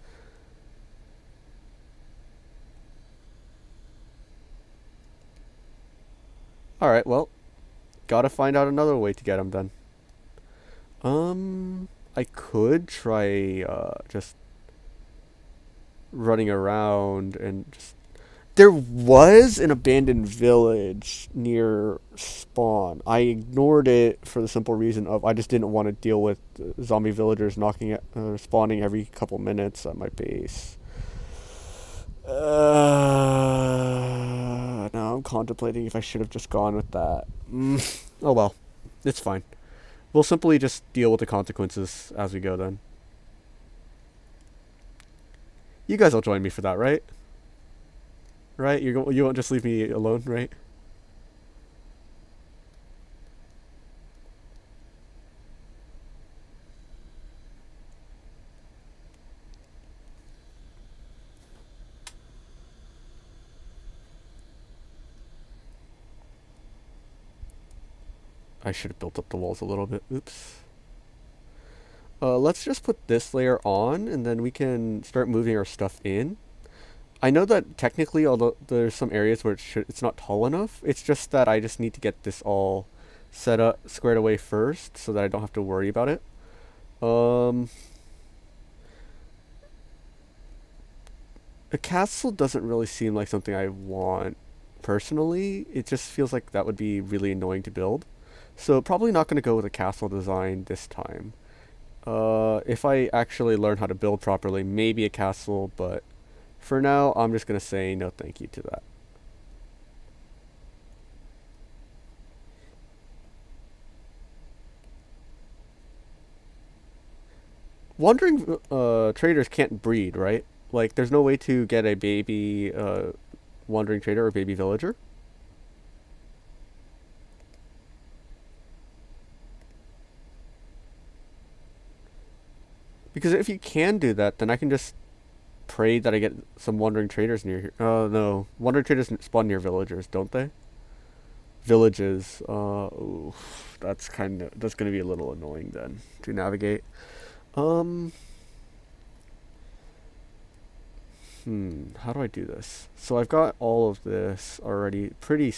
All right. Well, gotta find out another way to get them then. I could try just running around and just. There was an abandoned village near spawn. I ignored it for the simple reason of I just didn't want to deal with zombie villagers spawning every couple minutes at my base. Now I'm contemplating if I should have just gone with that. Oh well. It's fine. We'll simply just deal with the consequences as we go then. You guys will join me for that, right? Right? You won't just leave me alone, right? I should have built up the walls a little bit. Oops. Let's just put this layer on, and then we can start moving our stuff in. I know that technically, although there's some areas where it's not tall enough, it's just that I just need to get this all set up, squared away first, so that I don't have to worry about it. Um, a castle doesn't really seem like something I want personally. It just feels like that would be really annoying to build. So probably not going to go with a castle design this time. If I actually learn how to build properly, maybe a castle, but for now, I'm just going to say no thank you to that. Wandering traders can't breed, right? Like, there's no way to get a baby wandering trader or baby villager. Because if you can do that, then I can just pray that I get some wandering traders near here. No. Wandering traders spawn near villagers, don't they? Villages. Oof, that's gonna be a little annoying then to navigate. Um, how do I do this? So I've got all of this already pretty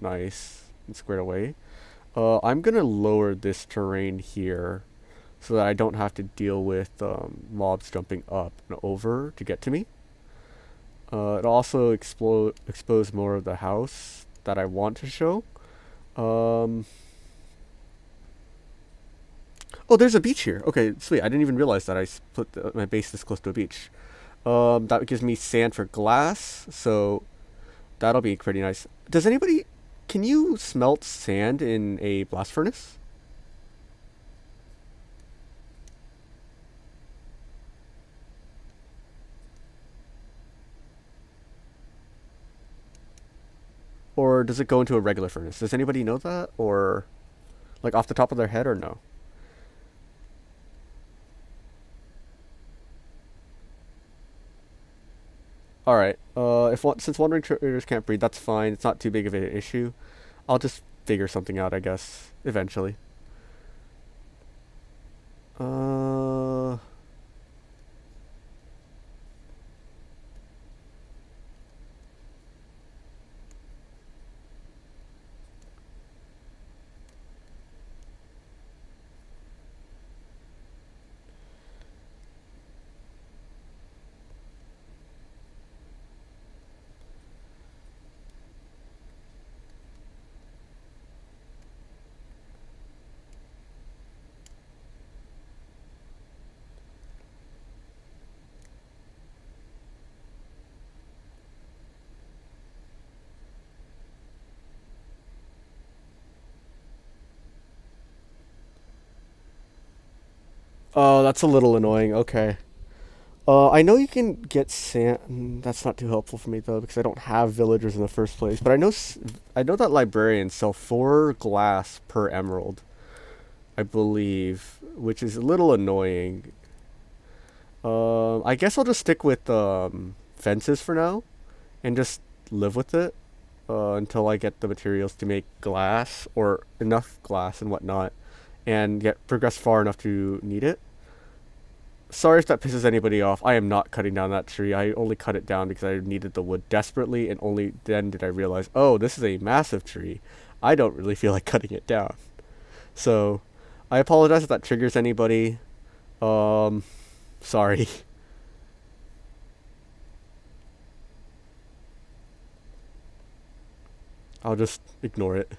nice and squared away. I'm gonna lower this terrain here so that I don't have to deal with mobs jumping up and over to get to me. It also expose more of the house that I want to show. Um, oh, there's a beach here. Okay, sweet. I didn't even realize that I split my base this close to a beach. That gives me sand for glass, so that'll be pretty nice. Does anybody? Can you smelt sand in a blast furnace? Or does it go into a regular furnace? Does anybody know that? Or, like, off the top of their head, or no? Alright. Since wandering traders can't breed, that's fine. It's not too big of an issue. I'll just figure something out, I guess, eventually. Uh. Oh, that's a little annoying. Okay. I know you can get sand. That's not too helpful for me though, because I don't have villagers in the first place. But I know that librarians sell 4 glass per emerald, I believe, which is a little annoying. I guess I'll just stick with fences for now, and just live with it until I get the materials to make glass or enough glass and whatnot, and get progress far enough to need it. Sorry if that pisses anybody off. I am not cutting down that tree. I only cut it down because I needed the wood desperately, and only then did I realize, oh, this is a massive tree. I don't really feel like cutting it down. So, I apologize if that triggers anybody. Um, sorry. I'll just ignore it.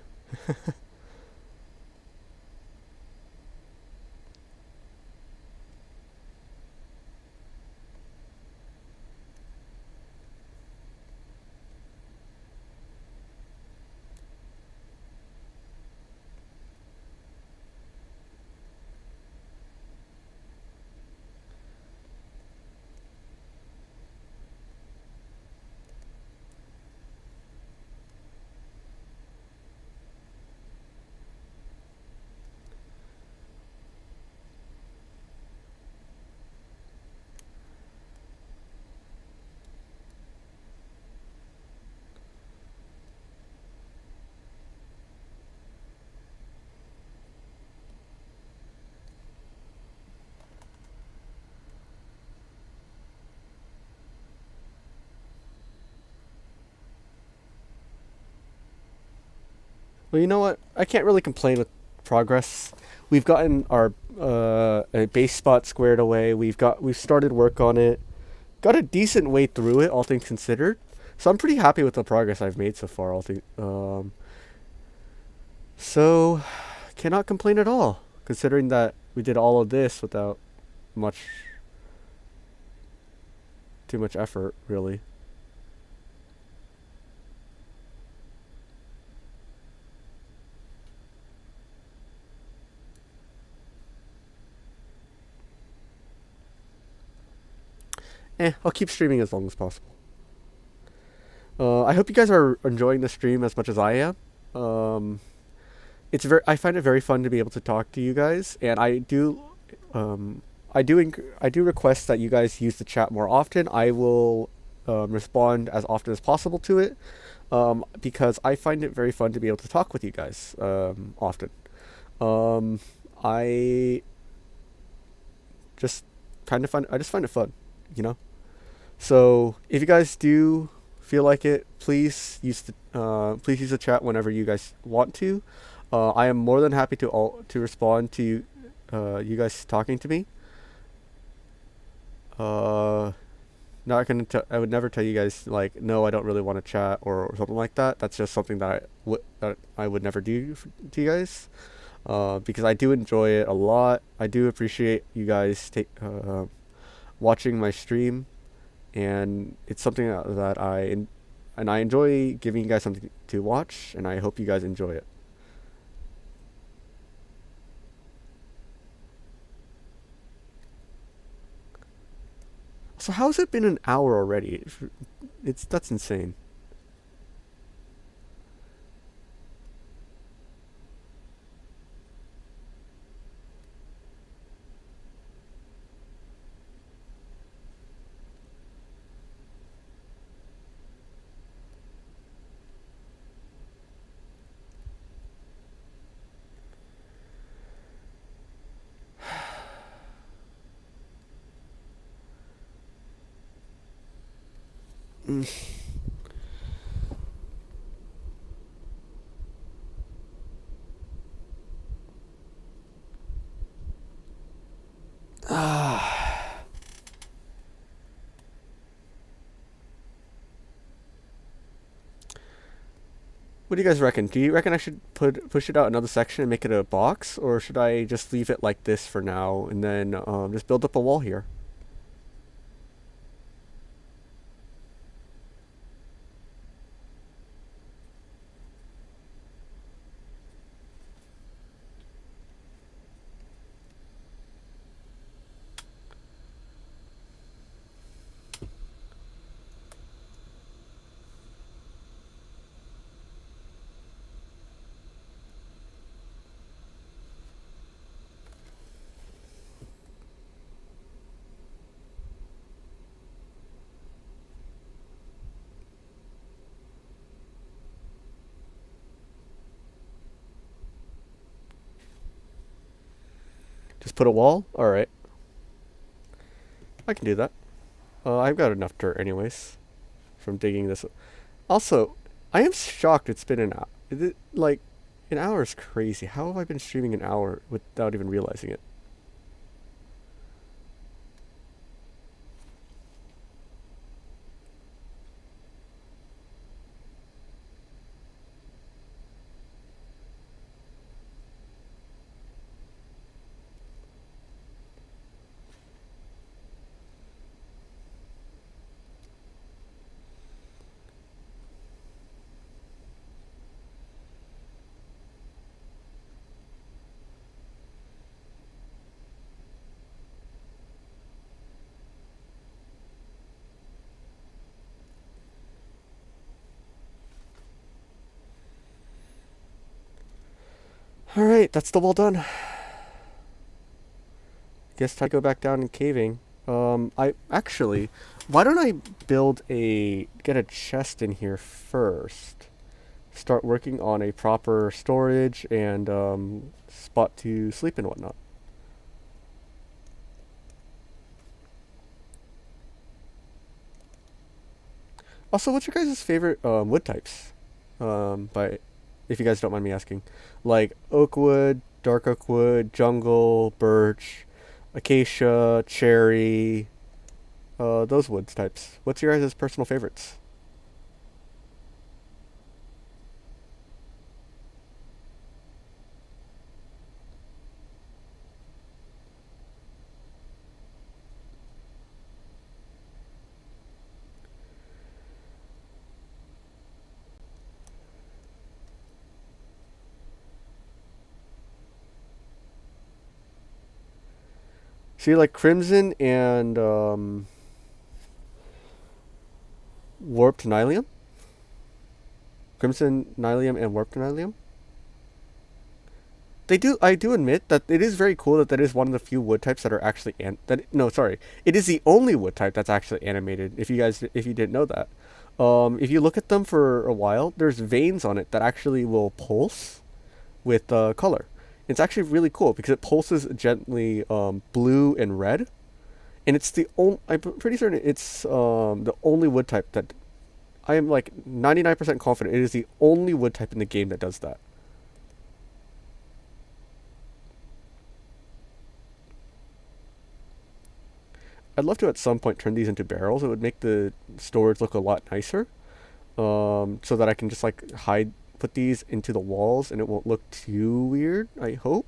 Well, you know what? I can't really complain with progress. We've gotten our a base spot squared away. We've started work on it. Got a decent way through it, all things considered. So I'm pretty happy with the progress I've made so far. So cannot complain at all, considering that we did all of this without much too much effort, really. I'll keep streaming as long as possible. I hope you guys are enjoying the stream as much as I am. Um, I find it very fun to be able to talk to you guys, and um, I do request that you guys use the chat more often. I will respond as often as possible to it, because I find it very fun to be able to talk with you guys often. Um, I just I just find it fun, you know. So if you guys do feel like it, please use the chat whenever you guys want to. I am more than happy to respond to you guys talking to me. Uh, Not gonna. I would never tell you guys like, no, I don't really want to chat or something like that. That's just something that I would never do to you guys. Because I do enjoy it a lot. I do appreciate you guys watching my stream, and it's something and I enjoy giving you guys something to watch, and I hope you guys enjoy it. So how's it been an hour already? It's That's insane. What do you guys reckon? Do you reckon I should push it out another section and make it a box, or should I just leave it like this for now and then just build up a wall here? Just put a wall? All right, I can do that. I've got enough dirt anyways from digging this. Also, I am shocked it's been an hour. Like, an hour is crazy. How have I been streaming an hour without even realizing it? All right, that's the wall done. Guess time to go back down and caving. I actually, why don't I get a chest in here first? Start working on a proper storage and spot to sleep and whatnot. Also, what's your guys' favorite wood types? By if you guys don't mind me asking. Like oak wood, dark oak wood, jungle, birch, acacia, cherry, those woods types. What's your guys' personal favorites? So you like crimson and warped nylium? Crimson nylium and warped nylium? They do. I do admit that it is very cool that that is one of the few wood types that are actually no, sorry, it is the only wood type that's actually animated. If you didn't know that, if you look at them for a while, there's veins on it that actually will pulse with color. It's actually really cool because it pulses gently blue and red, and it's the only. I'm pretty certain it's the only wood type that I am like 99% confident it is the only wood type in the game that does that. I'd love to at some point turn these into barrels. It would make the storage look a lot nicer. So that I can just like put these into the walls and it won't look too weird. I hope.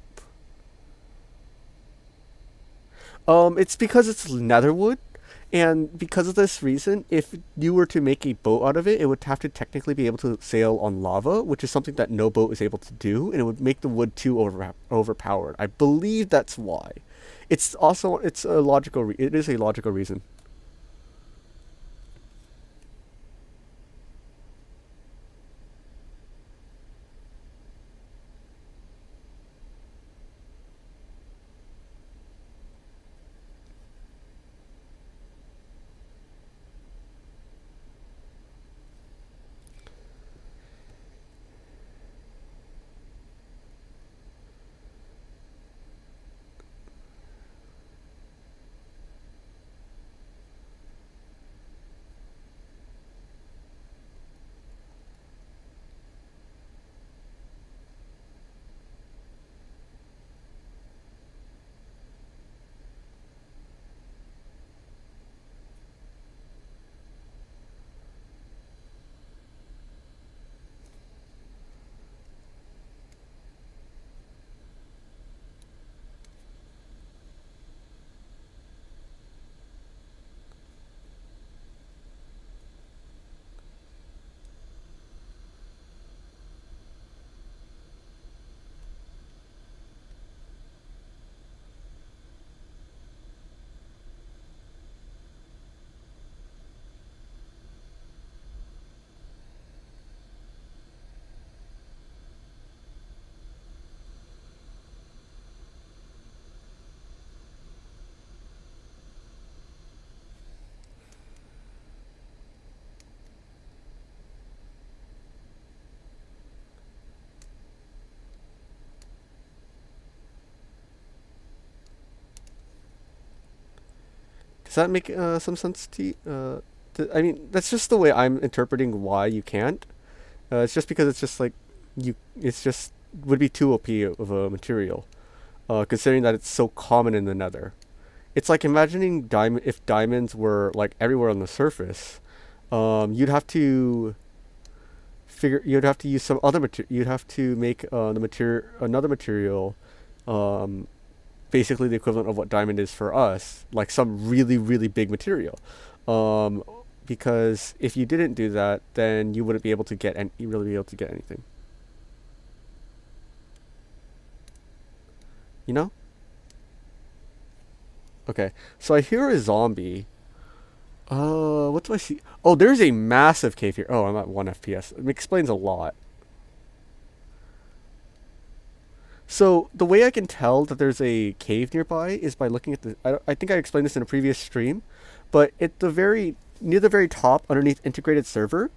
It's because it's netherwood, and because of this reason, if you were to make a boat out of it, it would have to technically be able to sail on lava, which is something that no boat is able to do, and it would make the wood too overpowered. I believe that's why. It is a logical reason. Does that make some sense to you? I mean, that's just the way I'm interpreting why you can't. It's just because it's just like you. It's just would be too OP of a material, considering that it's so common in the Nether. It's like imagining diamond if diamonds were like everywhere on the surface. You'd have to figure. You'd have to use some other material. You'd have to make the material another material, um, basically the equivalent of what diamond is for us, like some really really big material. Um, because if you didn't do that, then you wouldn't be able to get and you really be able to get anything. You know? Okay. So I hear a zombie. What do I see? Oh, there's a massive cave here. Oh, I'm at 1 FPS. It explains a lot. So the way I can tell that there's a cave nearby is by looking at the. I think I explained this in a previous stream, but at the very near the very top, underneath integrated server,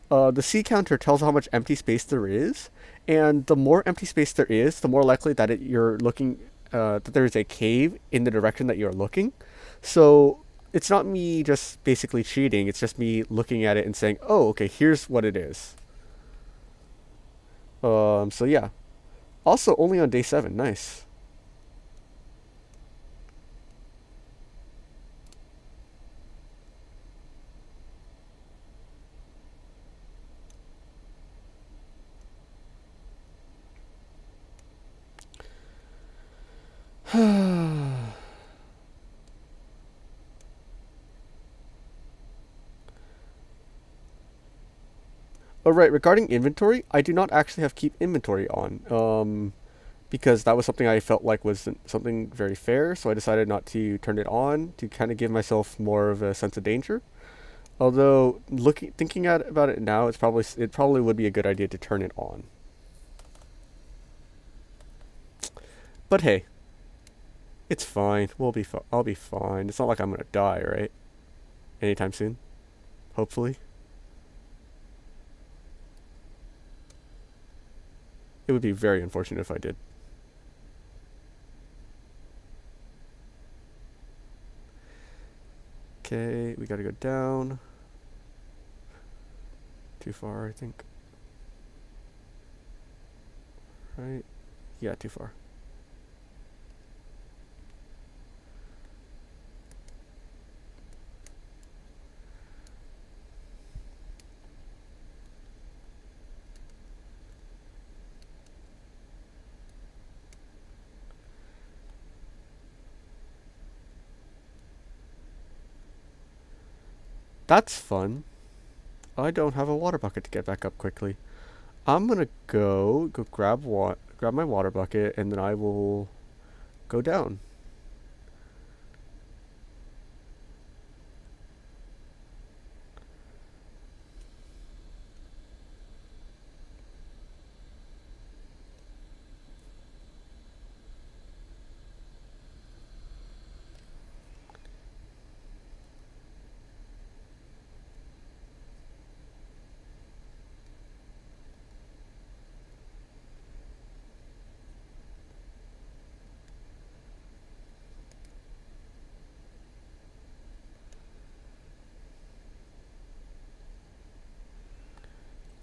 the C counter tells how much empty space there is, and the more empty space there is, the more likely that you're looking that there is a cave in the direction that you're looking. So it's not me just basically cheating. It's just me looking at it and saying, "Oh, okay, here's what it is." So yeah. Also, only on day 7. Nice. Oh, right. Regarding inventory, I do not actually have keep inventory on. Because that was something I felt like was something very fair, so I decided not to turn it on to kind of give myself more of a sense of danger. Although thinking about it now, it probably would be a good idea to turn it on. But hey, it's fine. I'll be fine. It's not like I'm gonna die, right? Anytime soon. Hopefully. It would be very unfortunate if I did. Okay, we gotta go down. Too far, I think. Right? Yeah, too far. That's fun. I don't have a water bucket to get back up quickly. I'm gonna go grab my water bucket, and then I will go down.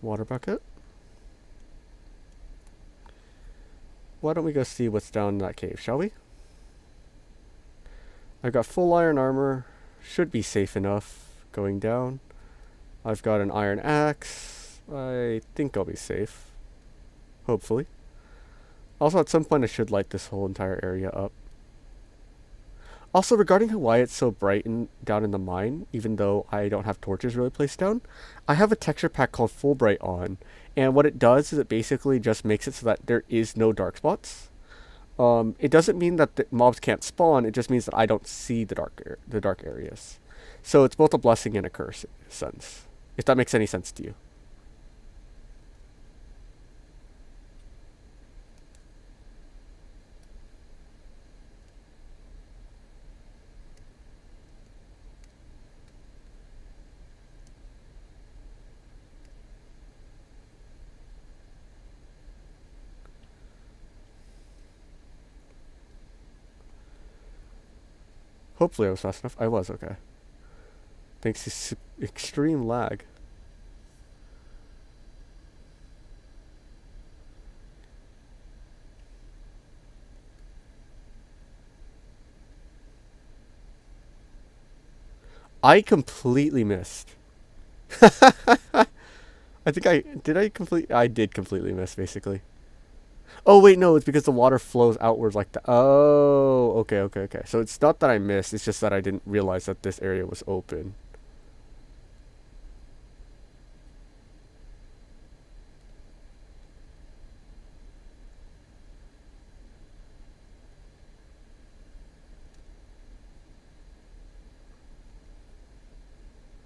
Water bucket. Why don't we go see what's down in that cave, shall we? I've got full iron armor. Should be safe enough going down. I've got an iron axe. I think I'll be safe. Hopefully. Also, at some point, I should light this whole entire area up. Also, regarding why it's so bright down in the mine, even though I don't have torches really placed down, I have a texture pack called Fullbright on, and what it does is it basically just makes it so that there is no dark spots. It doesn't mean that the mobs can't spawn. It just means that I don't see the dark areas. So it's both a blessing and a curse in a sense. If that makes any sense to you. Hopefully I was fast enough. I was okay. Thanks to extreme lag. I completely missed. I think I did completely miss basically. Oh wait, no, it's because the water flows outwards like that. Oh, okay, okay, okay. So it's not that I missed, it's just that I didn't realize that this area was open.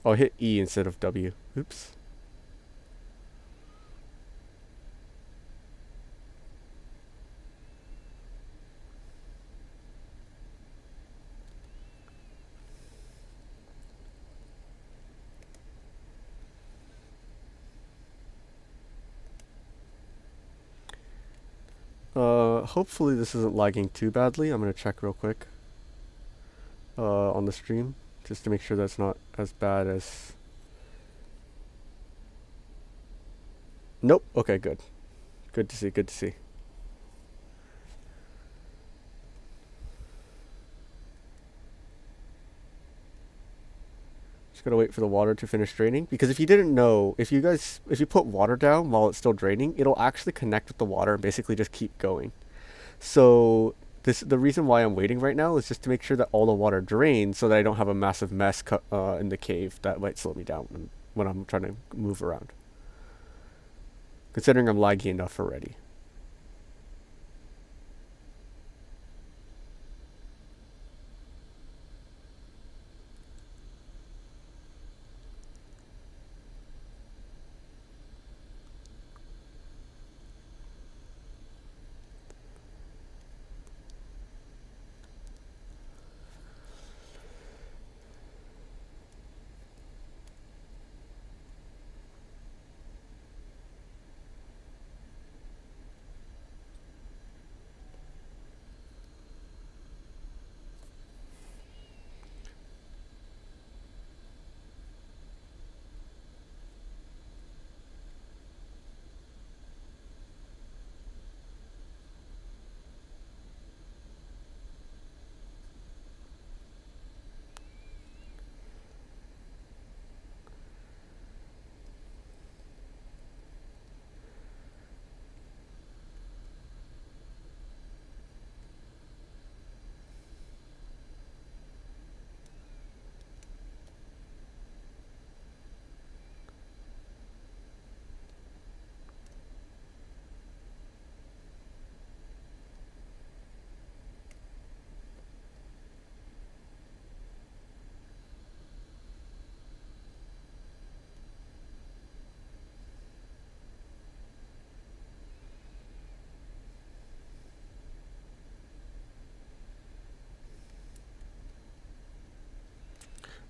Oh, I hit E instead of W. Oops. Hopefully this isn't lagging too badly. I'm gonna check real quick. On the stream, just to make sure that's not as bad as. Nope. Okay, good. Good to see, good to see. Just gotta wait for the water to finish draining. Because if you didn't know, if you put water down while it's still draining, it'll actually connect with the water and basically just keep going. So the reason why I'm waiting right now is just to make sure that all the water drains so that I don't have a massive mess in the cave that might slow me down when I'm trying to move around. Considering I'm laggy enough already.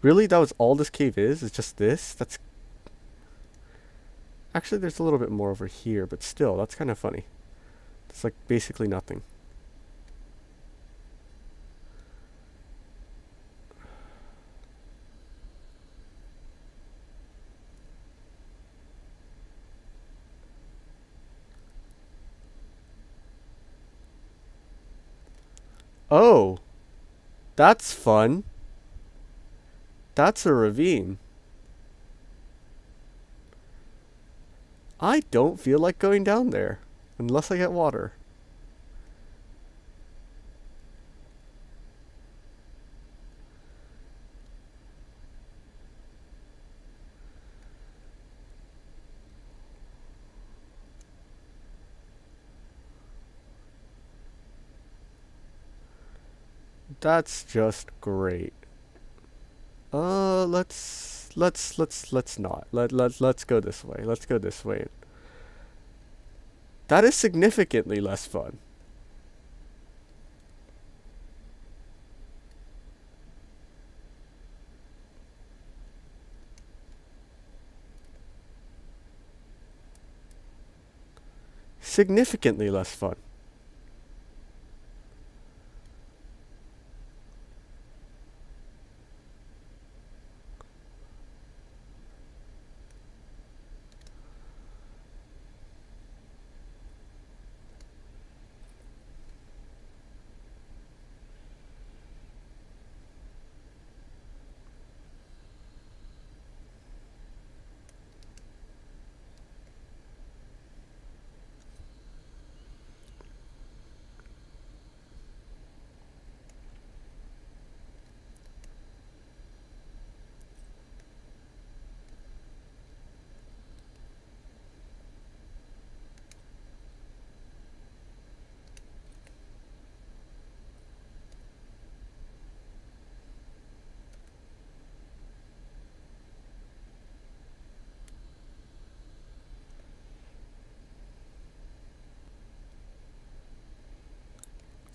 Really, that was all this cave is? It's just this? That's actually there's a little bit more over here, but still, that's kind of funny. It's like basically nothing. Oh, that's fun. That's a ravine. I don't feel like going down there unless I get water. That's just great. Let's not. Let's go this way. Let's go this way. That is significantly less fun. Significantly less fun.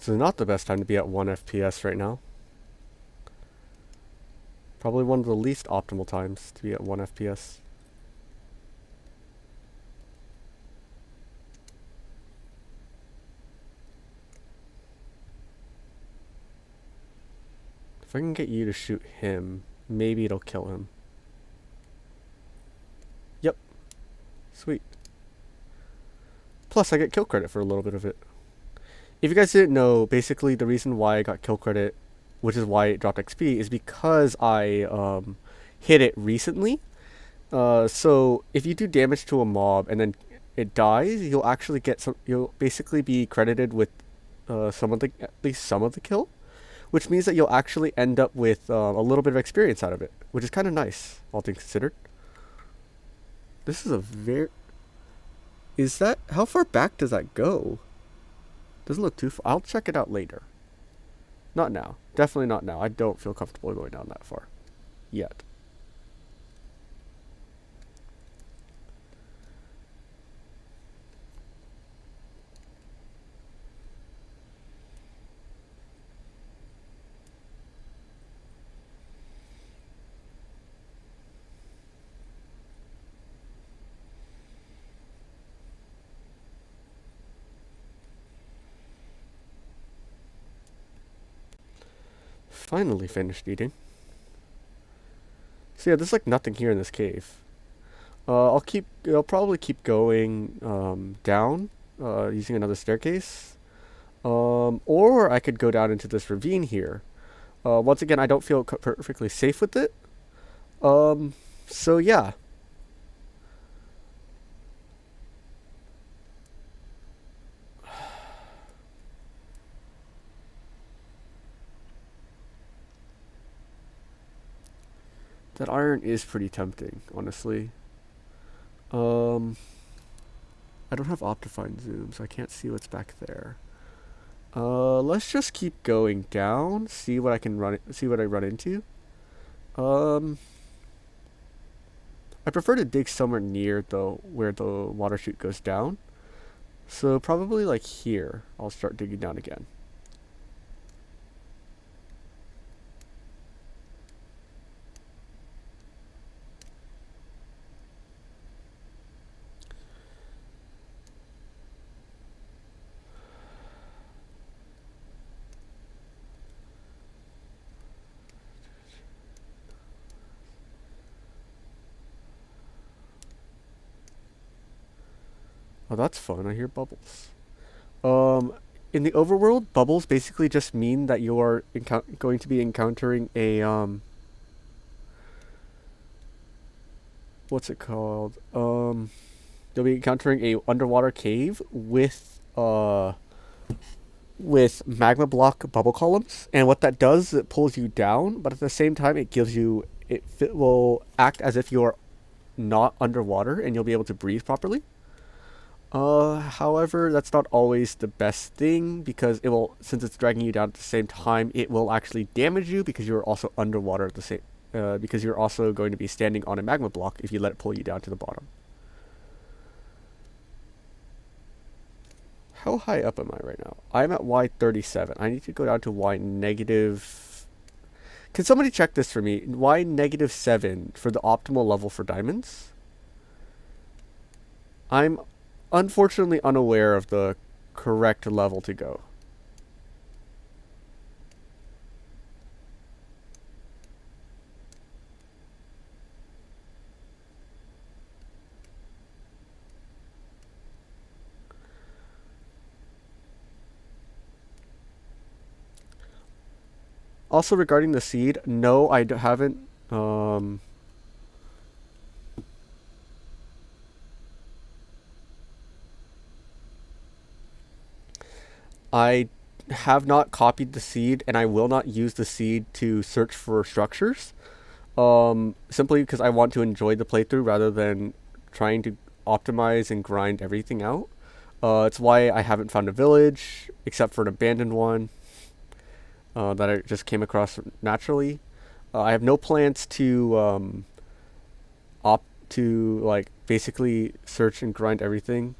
So not the best time to be at 1 FPS right now. Probably one of the least optimal times to be at 1 FPS. If I can get you to shoot him, maybe it'll kill him. Yep. Sweet. Plus, I get kill credit for a little bit of it. If you guys didn't know, basically the reason why I got kill credit, which is why it dropped XP, is because I hit it recently. So if you do damage to a mob and then it dies, you'll actually get some. You'll basically be credited with some of the at least some of the kill, which means that you'll actually end up with a little bit of experience out of it, which is kind of nice, all things considered. This is a very. Is that how far back does that go? Doesn't look too far. I'll check it out later. Not now. Definitely not now. I don't feel comfortable going down that far yet. Finally finished eating. So yeah, there's like nothing here in this cave. I'll probably keep going down using another staircase. Or I could go down into this ravine here. Once again, I don't feel perfectly safe with it. So yeah. That iron is pretty tempting, honestly. Um, I don't have Optifine zoom, so I can't see what's back there. Let's just keep going down, see what I can see what I run into. Um, I prefer to dig somewhere near the where the water chute goes down. So probably like here, I'll start digging down again. Oh, that's fun. I hear bubbles. Um, in the overworld, bubbles basically just mean that you are going to be encountering a what's it called? You'll be encountering a underwater cave with magma block bubble columns, and what that does is it pulls you down, but at the same time it gives you it will act as if you're not underwater and you'll be able to breathe properly. However, that's not always the best thing because it will, since it's dragging you down at the same time, it will actually damage you because you're also underwater at the same, because you're also going to be standing on a magma block if you let it pull you down to the bottom. How high up am I right now? I'm at Y37. I need to go down to Y negative. Can somebody check this for me? Y negative 7 for the optimal level for diamonds? I'm unfortunately unaware of the correct level to go. Also, regarding the seed, no, I haven't. I have not copied the seed, and I will not use the seed to search for structures. Simply because I want to enjoy the playthrough rather than trying to optimize and grind everything out. It's why I haven't found a village, except for an abandoned one that I just came across naturally. I have no plans to opt to like basically search and grind everything.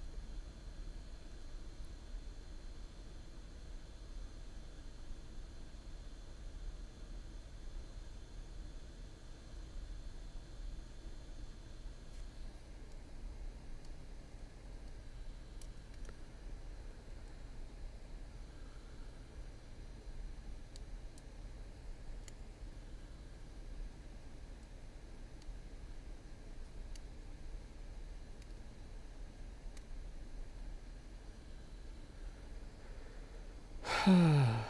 Oh,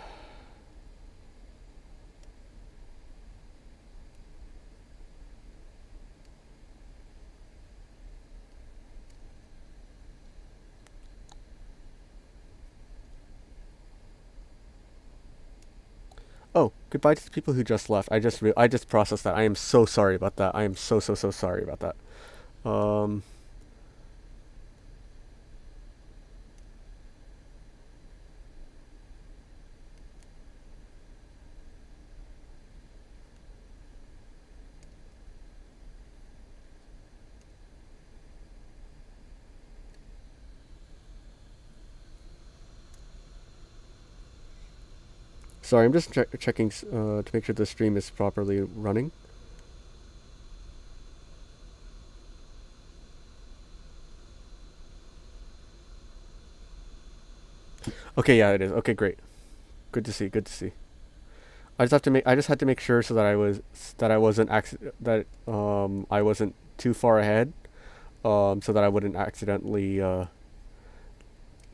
goodbye to the people who just left. I just processed that. I am so sorry about that. I am so sorry about that. Um, Sorry, I'm just checking to make sure the stream is properly running. Okay, yeah, it is. Okay, great. Good to see. Good to see. I just had to make sure so that I wasn't too far ahead. So that I wouldn't accidentally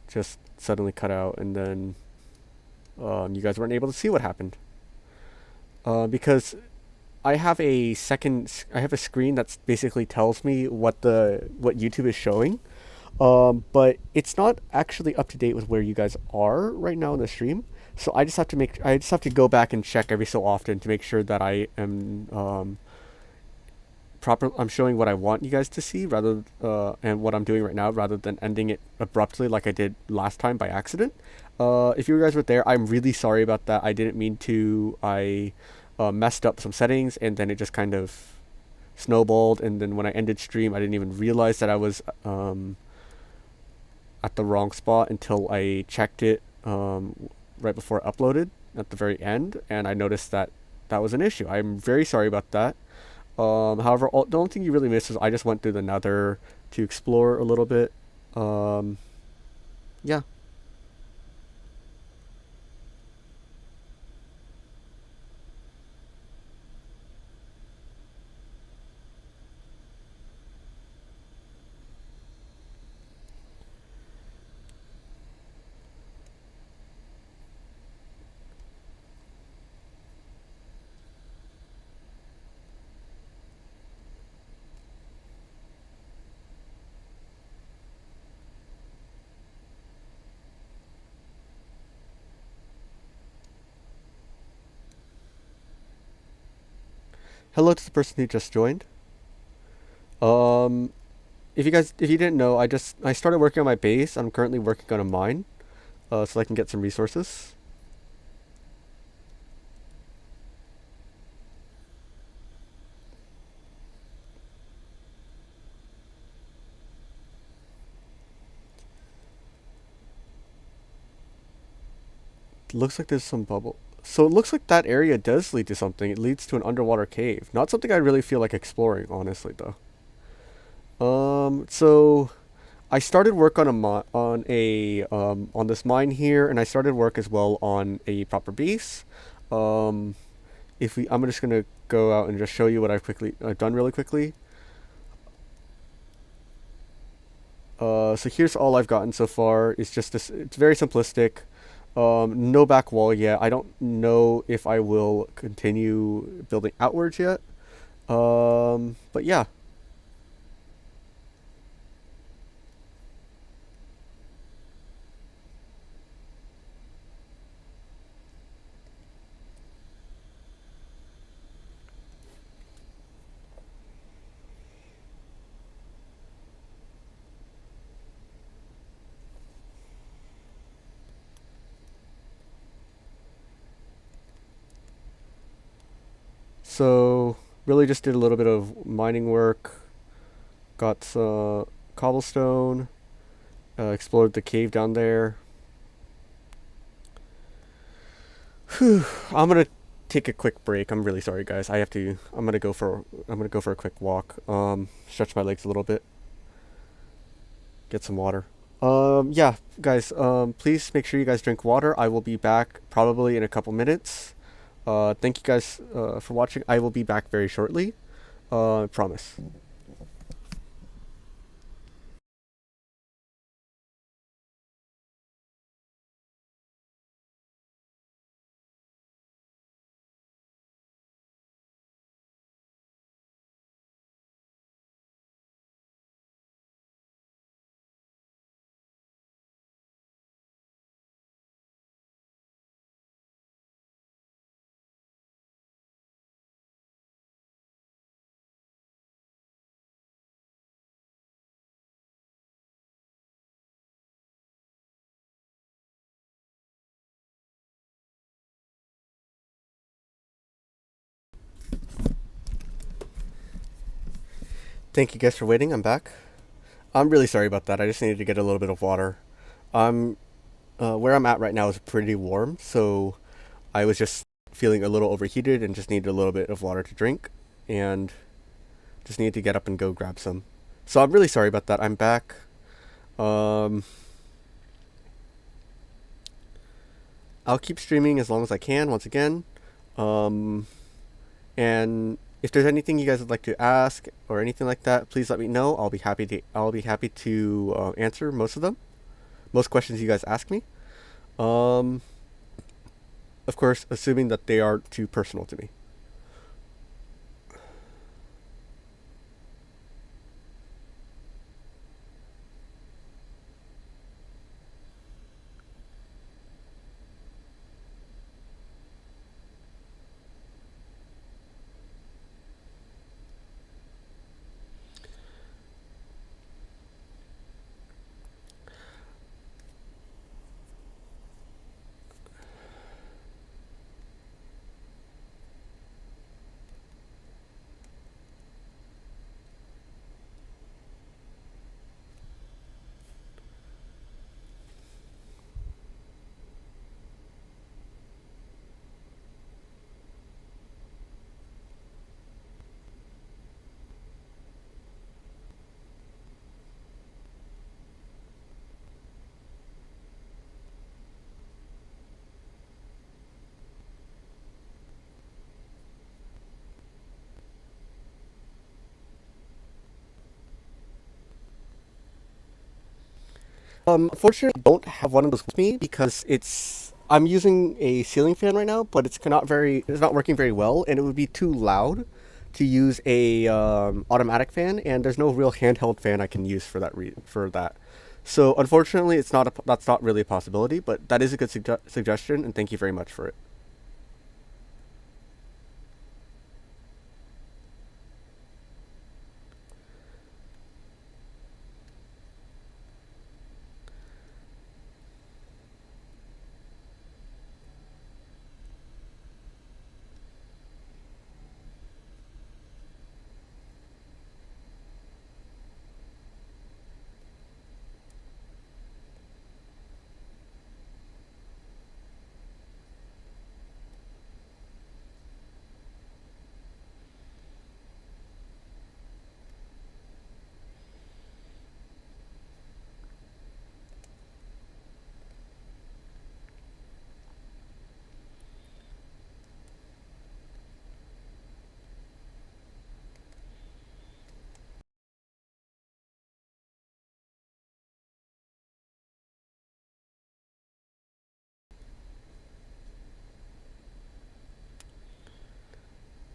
just suddenly cut out and then you guys weren't able to see what happened. Because I have a screen that basically tells me what YouTube is showing. But it's not actually up to date with where you guys are right now in the stream. So I just have to go back and check every so often to make sure that I am I'm showing what I want you guys to see rather and what I'm doing right now rather than ending it abruptly like I did last time by accident. If you guys were there, I'm really sorry about that. I didn't mean to. I messed up some settings and then it just kind of snowballed. And then when I ended stream, I didn't even realize that I was at the wrong spot until I checked it right before I uploaded at the very end, and I noticed that that was an issue. I'm very sorry about that. However, the only thing you really missed is I just went through the Nether to explore a little bit. Um, yeah. Hello to the person who just joined. Um, if you didn't know, I started working on my base. I'm currently working on a mine, so I can get some resources. Looks like there's some bubble. So it looks like that area does lead to something. It leads to an underwater cave. Not something I really feel like exploring, honestly, though. So I started work on on this mine here, and I started work as well on a proper base. Um, I'm just gonna go out and just show you what I've done really quickly. So here's all I've gotten so far. It's just this. It's very simplistic. No back wall yet. I don't know if I will continue building outwards yet. But yeah. So really just did a little bit of mining work. Got some cobblestone. Explored the cave down there. Whew. I'm gonna take a quick break. I'm really sorry, guys. I have to. I'm gonna go for a quick walk. Stretch my legs a little bit. Get some water. Yeah, guys. Please make sure you guys drink water. I will be back probably in a couple minutes. Thank you guys for watching. I will be back very shortly. I promise. Thank you guys for waiting. I'm back. I'm really sorry about that. I just needed to get a little bit of water. I'm where I'm at right now is pretty warm, so I was just feeling a little overheated and just needed a little bit of water to drink, and just needed to get up and go grab some. So I'm really sorry about that. I'm back. Um, I'll keep streaming as long as I can. Once again, um, and if there's anything you guys would like to ask or anything like that, please let me know. I'll be happy to answer most of them, most questions you guys ask me. Um, of course, assuming that they are too personal to me. Unfortunately, I don't have one of those with me because I'm using a ceiling fan right now, but it's not working very well, and it would be too loud to use a automatic fan, and there's no real handheld fan I can use for that. So unfortunately, that's not really a possibility, but that is a good suggestion, and thank you very much for it.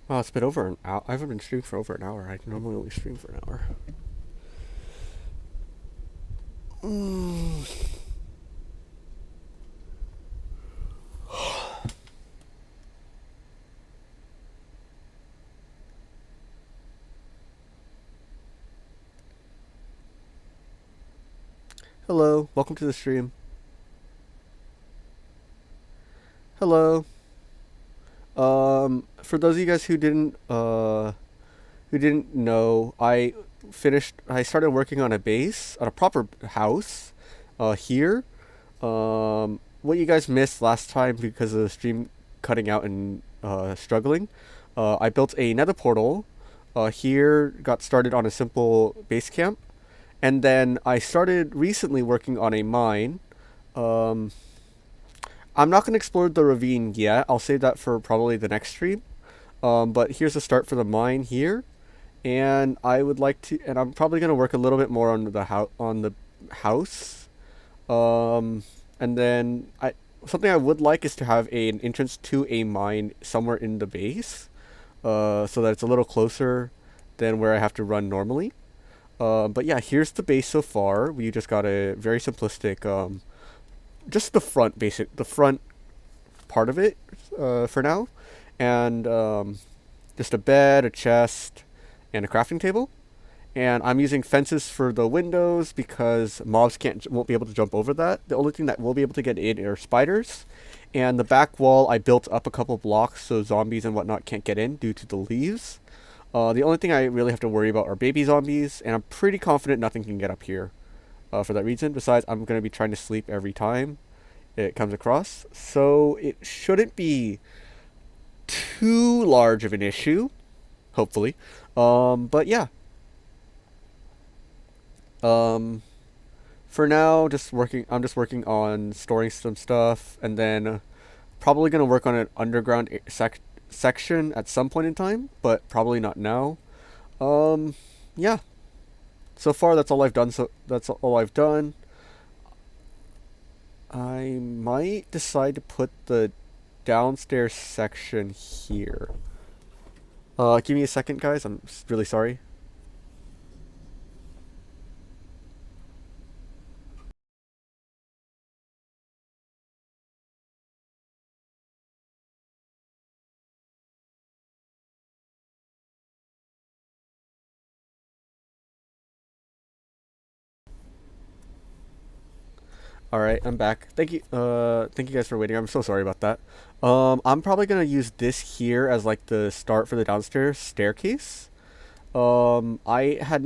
Oh, it's been over an hour. I haven't been streaming for over an hour. I normally only stream for an hour. Hello, welcome to the stream. Hello. For those of you guys who didn't know, I started working on a base, on a proper house, here. What you guys missed last time because of the stream cutting out and struggling, I built a nether portal. Here got started on a simple base camp, and then I started recently working on a mine. Um, I'm not gonna explore the ravine yet. I'll save that for probably the next stream. But here's the start for the mine here, and I'm probably gonna work a little bit more on the house. And then something I would like is to have an entrance to a mine somewhere in the base, so that it's a little closer than where I have to run normally. But yeah, here's the base so far. We just got a very simplistic, just the front part of it, for now, and just a bed, a chest, and a crafting table. And I'm using fences for the windows because mobs won't be able to jump over that. The only thing that will be able to get in are spiders. And the back wall I built up a couple blocks so zombies and whatnot can't get in due to the leaves. The only thing I really have to worry about are baby zombies, and I'm pretty confident nothing can get up here for that reason. Besides, I'm going to be trying to sleep every time it comes across, so it shouldn't be too large of an issue, hopefully. But yeah, um, for now, just working. I'm just working on storing some stuff, and then probably gonna work on an underground section at some point in time, but probably not now. Um, yeah. So far, that's all I've done. So that's all I've done. I might decide to put the downstairs section here. Give me a second, guys. I'm really sorry. All right, I'm back. Thank you guys for waiting. I'm so sorry about that. I'm probably gonna use this here as like the start for the downstairs staircase. I had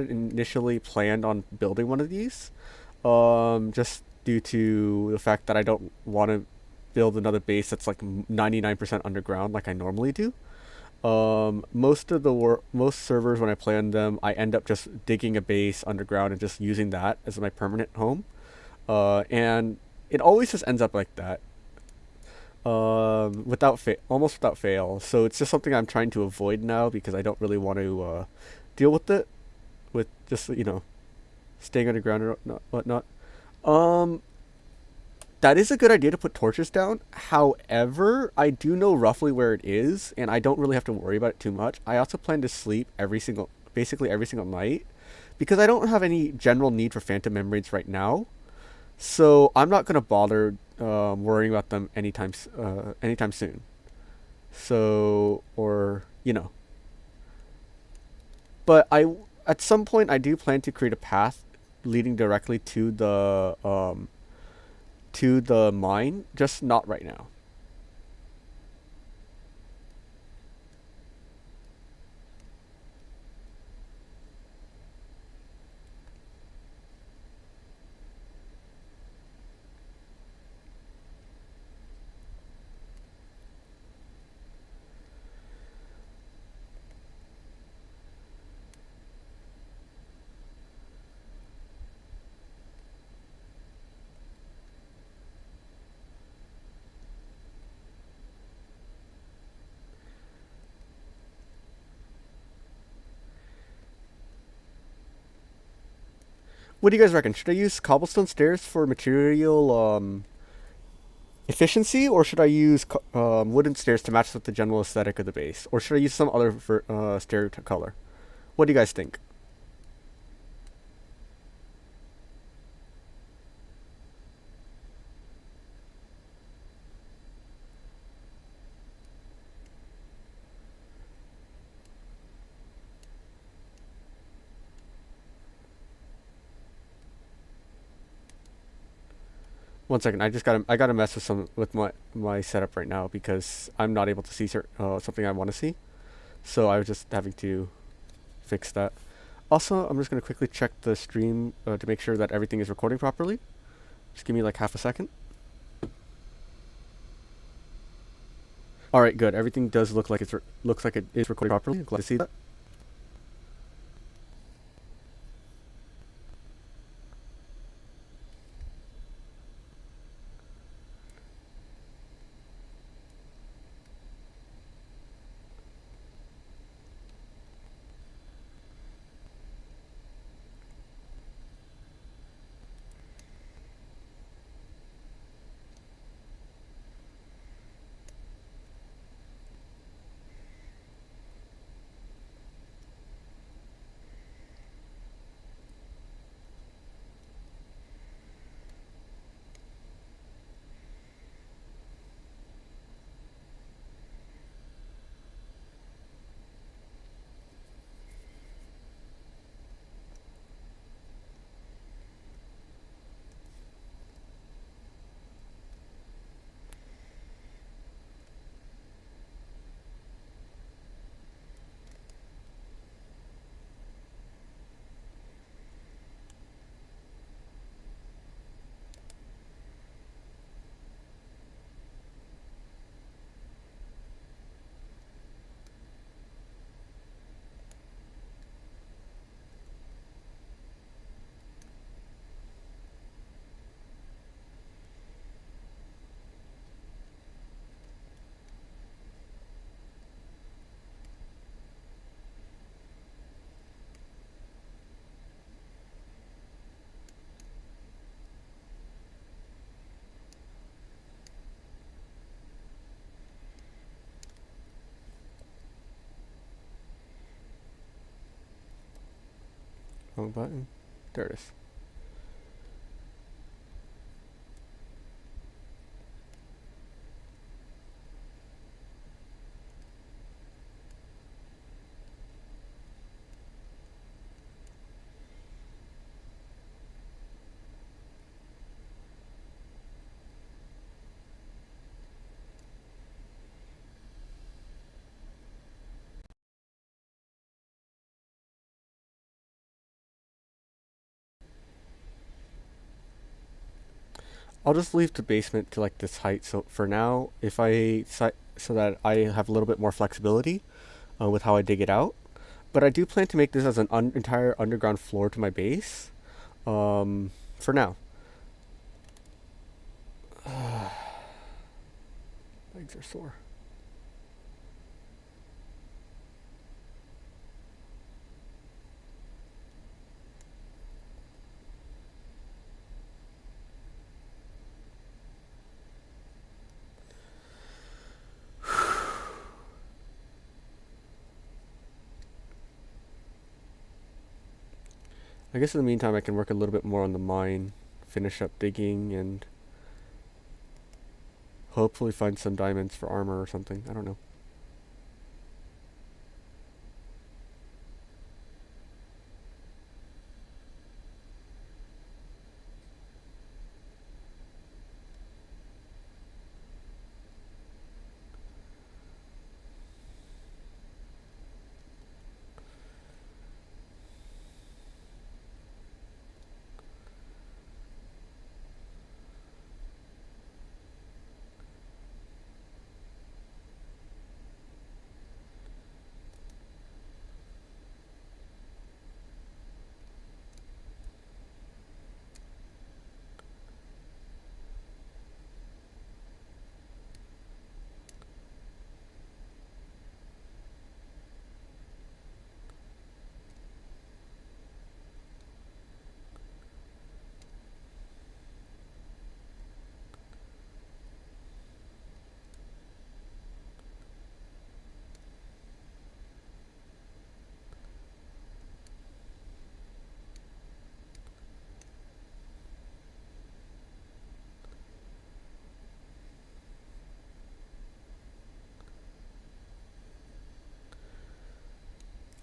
initially planned on building one of these. Just due to the fact that I don't want to build another base that's like 99% underground like I normally do. Most servers when I play on them, I end up just digging a base underground and just using that as my permanent home. And it always just ends up like that. Almost without fail. So it's just something I'm trying to avoid now because I don't really want to deal with it, with just staying underground or whatnot. Um, that is a good idea to put torches down. However, I do know roughly where it is, and I don't really have to worry about it too much. I also plan to sleep basically every single night, because I don't have any general need for phantom membranes right now. So I'm not gonna bother worrying about them anytime soon. So, or but at some point I do plan to create a path leading directly to the mine, just not right now. What do you guys reckon? Should I use cobblestone stairs for material efficiency, or should I use wooden stairs to match with the general aesthetic of the base, or should I use some other stair color? What do you guys think? One second, I gotta mess with my setup right now because I'm not able to see something I want to see. So I was just having to fix that. Also, I'm just gonna quickly check the stream to make sure that everything is recording properly. Just give me like half a second. All right, good. Everything does looks like it is recording properly. I'm glad to see that. Wrong button. There it is. I'll just leave the basement to like this height. So for now, if I so that I have a little bit more flexibility with how I dig it out. But I do plan to make this as an entire underground floor to my base. For now. Legs are sore. I guess in the meantime, I can work a little bit more on the mine, finish up digging, and hopefully find some diamonds for armor or something. I don't know.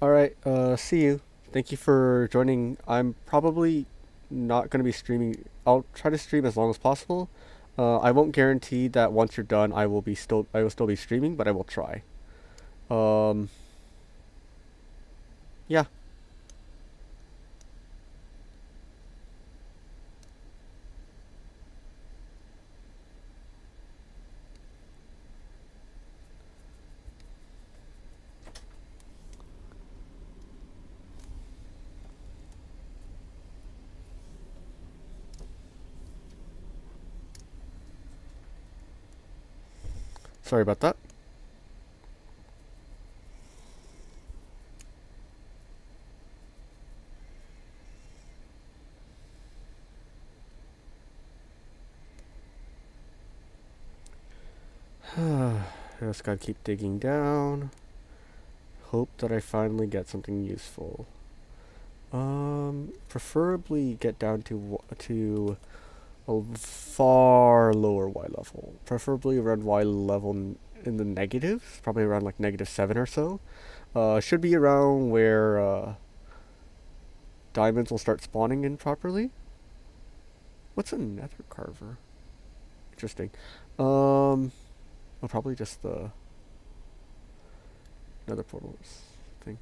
All right. See you. Thank you for joining. I'm probably not going to be streaming. I'll try to stream as long as possible. I won't guarantee that once you're done, I will still be streaming, but I will try. Um, yeah. Sorry about that. I just gotta keep digging down. Hope that I finally get something useful. Preferably get down to a far lower Y level. Preferably around Y level in the negatives, probably around like -7 or so. Should be around where diamonds will start spawning in properly. What's a nether carver? Interesting. Well, probably just the nether portals thing.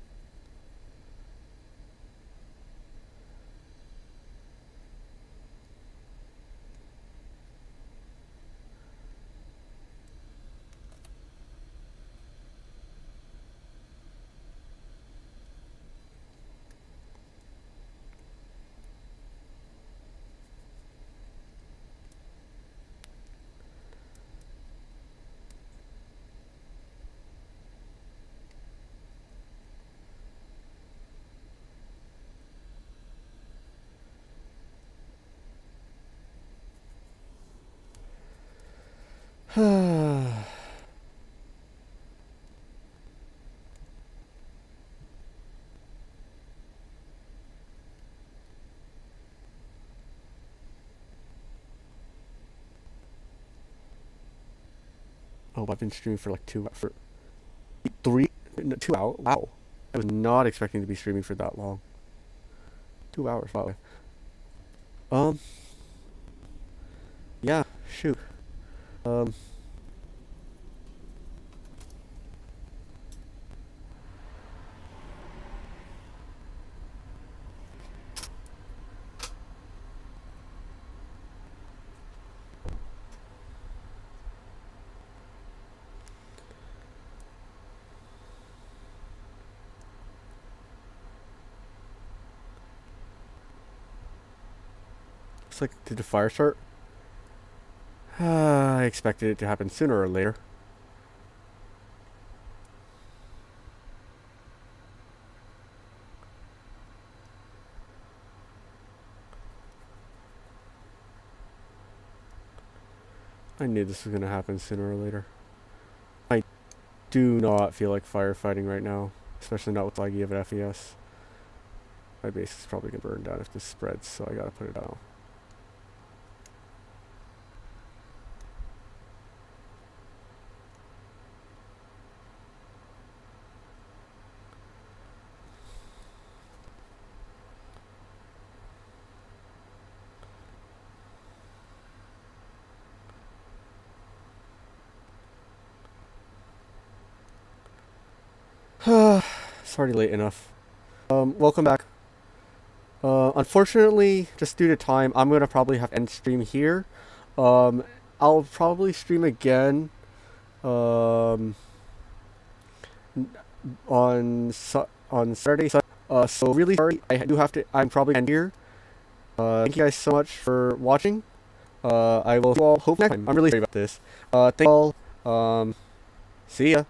Oh, I've been streaming for like 3, no, 2 hours. Wow, I was not expecting to be streaming for that long. 2 hours. Wow. Um. Yeah. Shoot. Um. Looks like, did the fire start? I expected it to happen sooner or later. I knew this was gonna happen sooner or later. I do not feel like firefighting right now, especially not with laggy of an FES. My base is probably gonna burn down if this spreads, so I gotta put it out. It's already late enough. Welcome back. Unfortunately, just due to time, I'm gonna probably have to end stream here. Um, I'll probably stream again. Um, on Saturday. So really sorry. I do have to. I'm probably end here. Thank you guys so much for watching. I will see you all hope next time. I'm really sorry about this. Thank you all. See ya.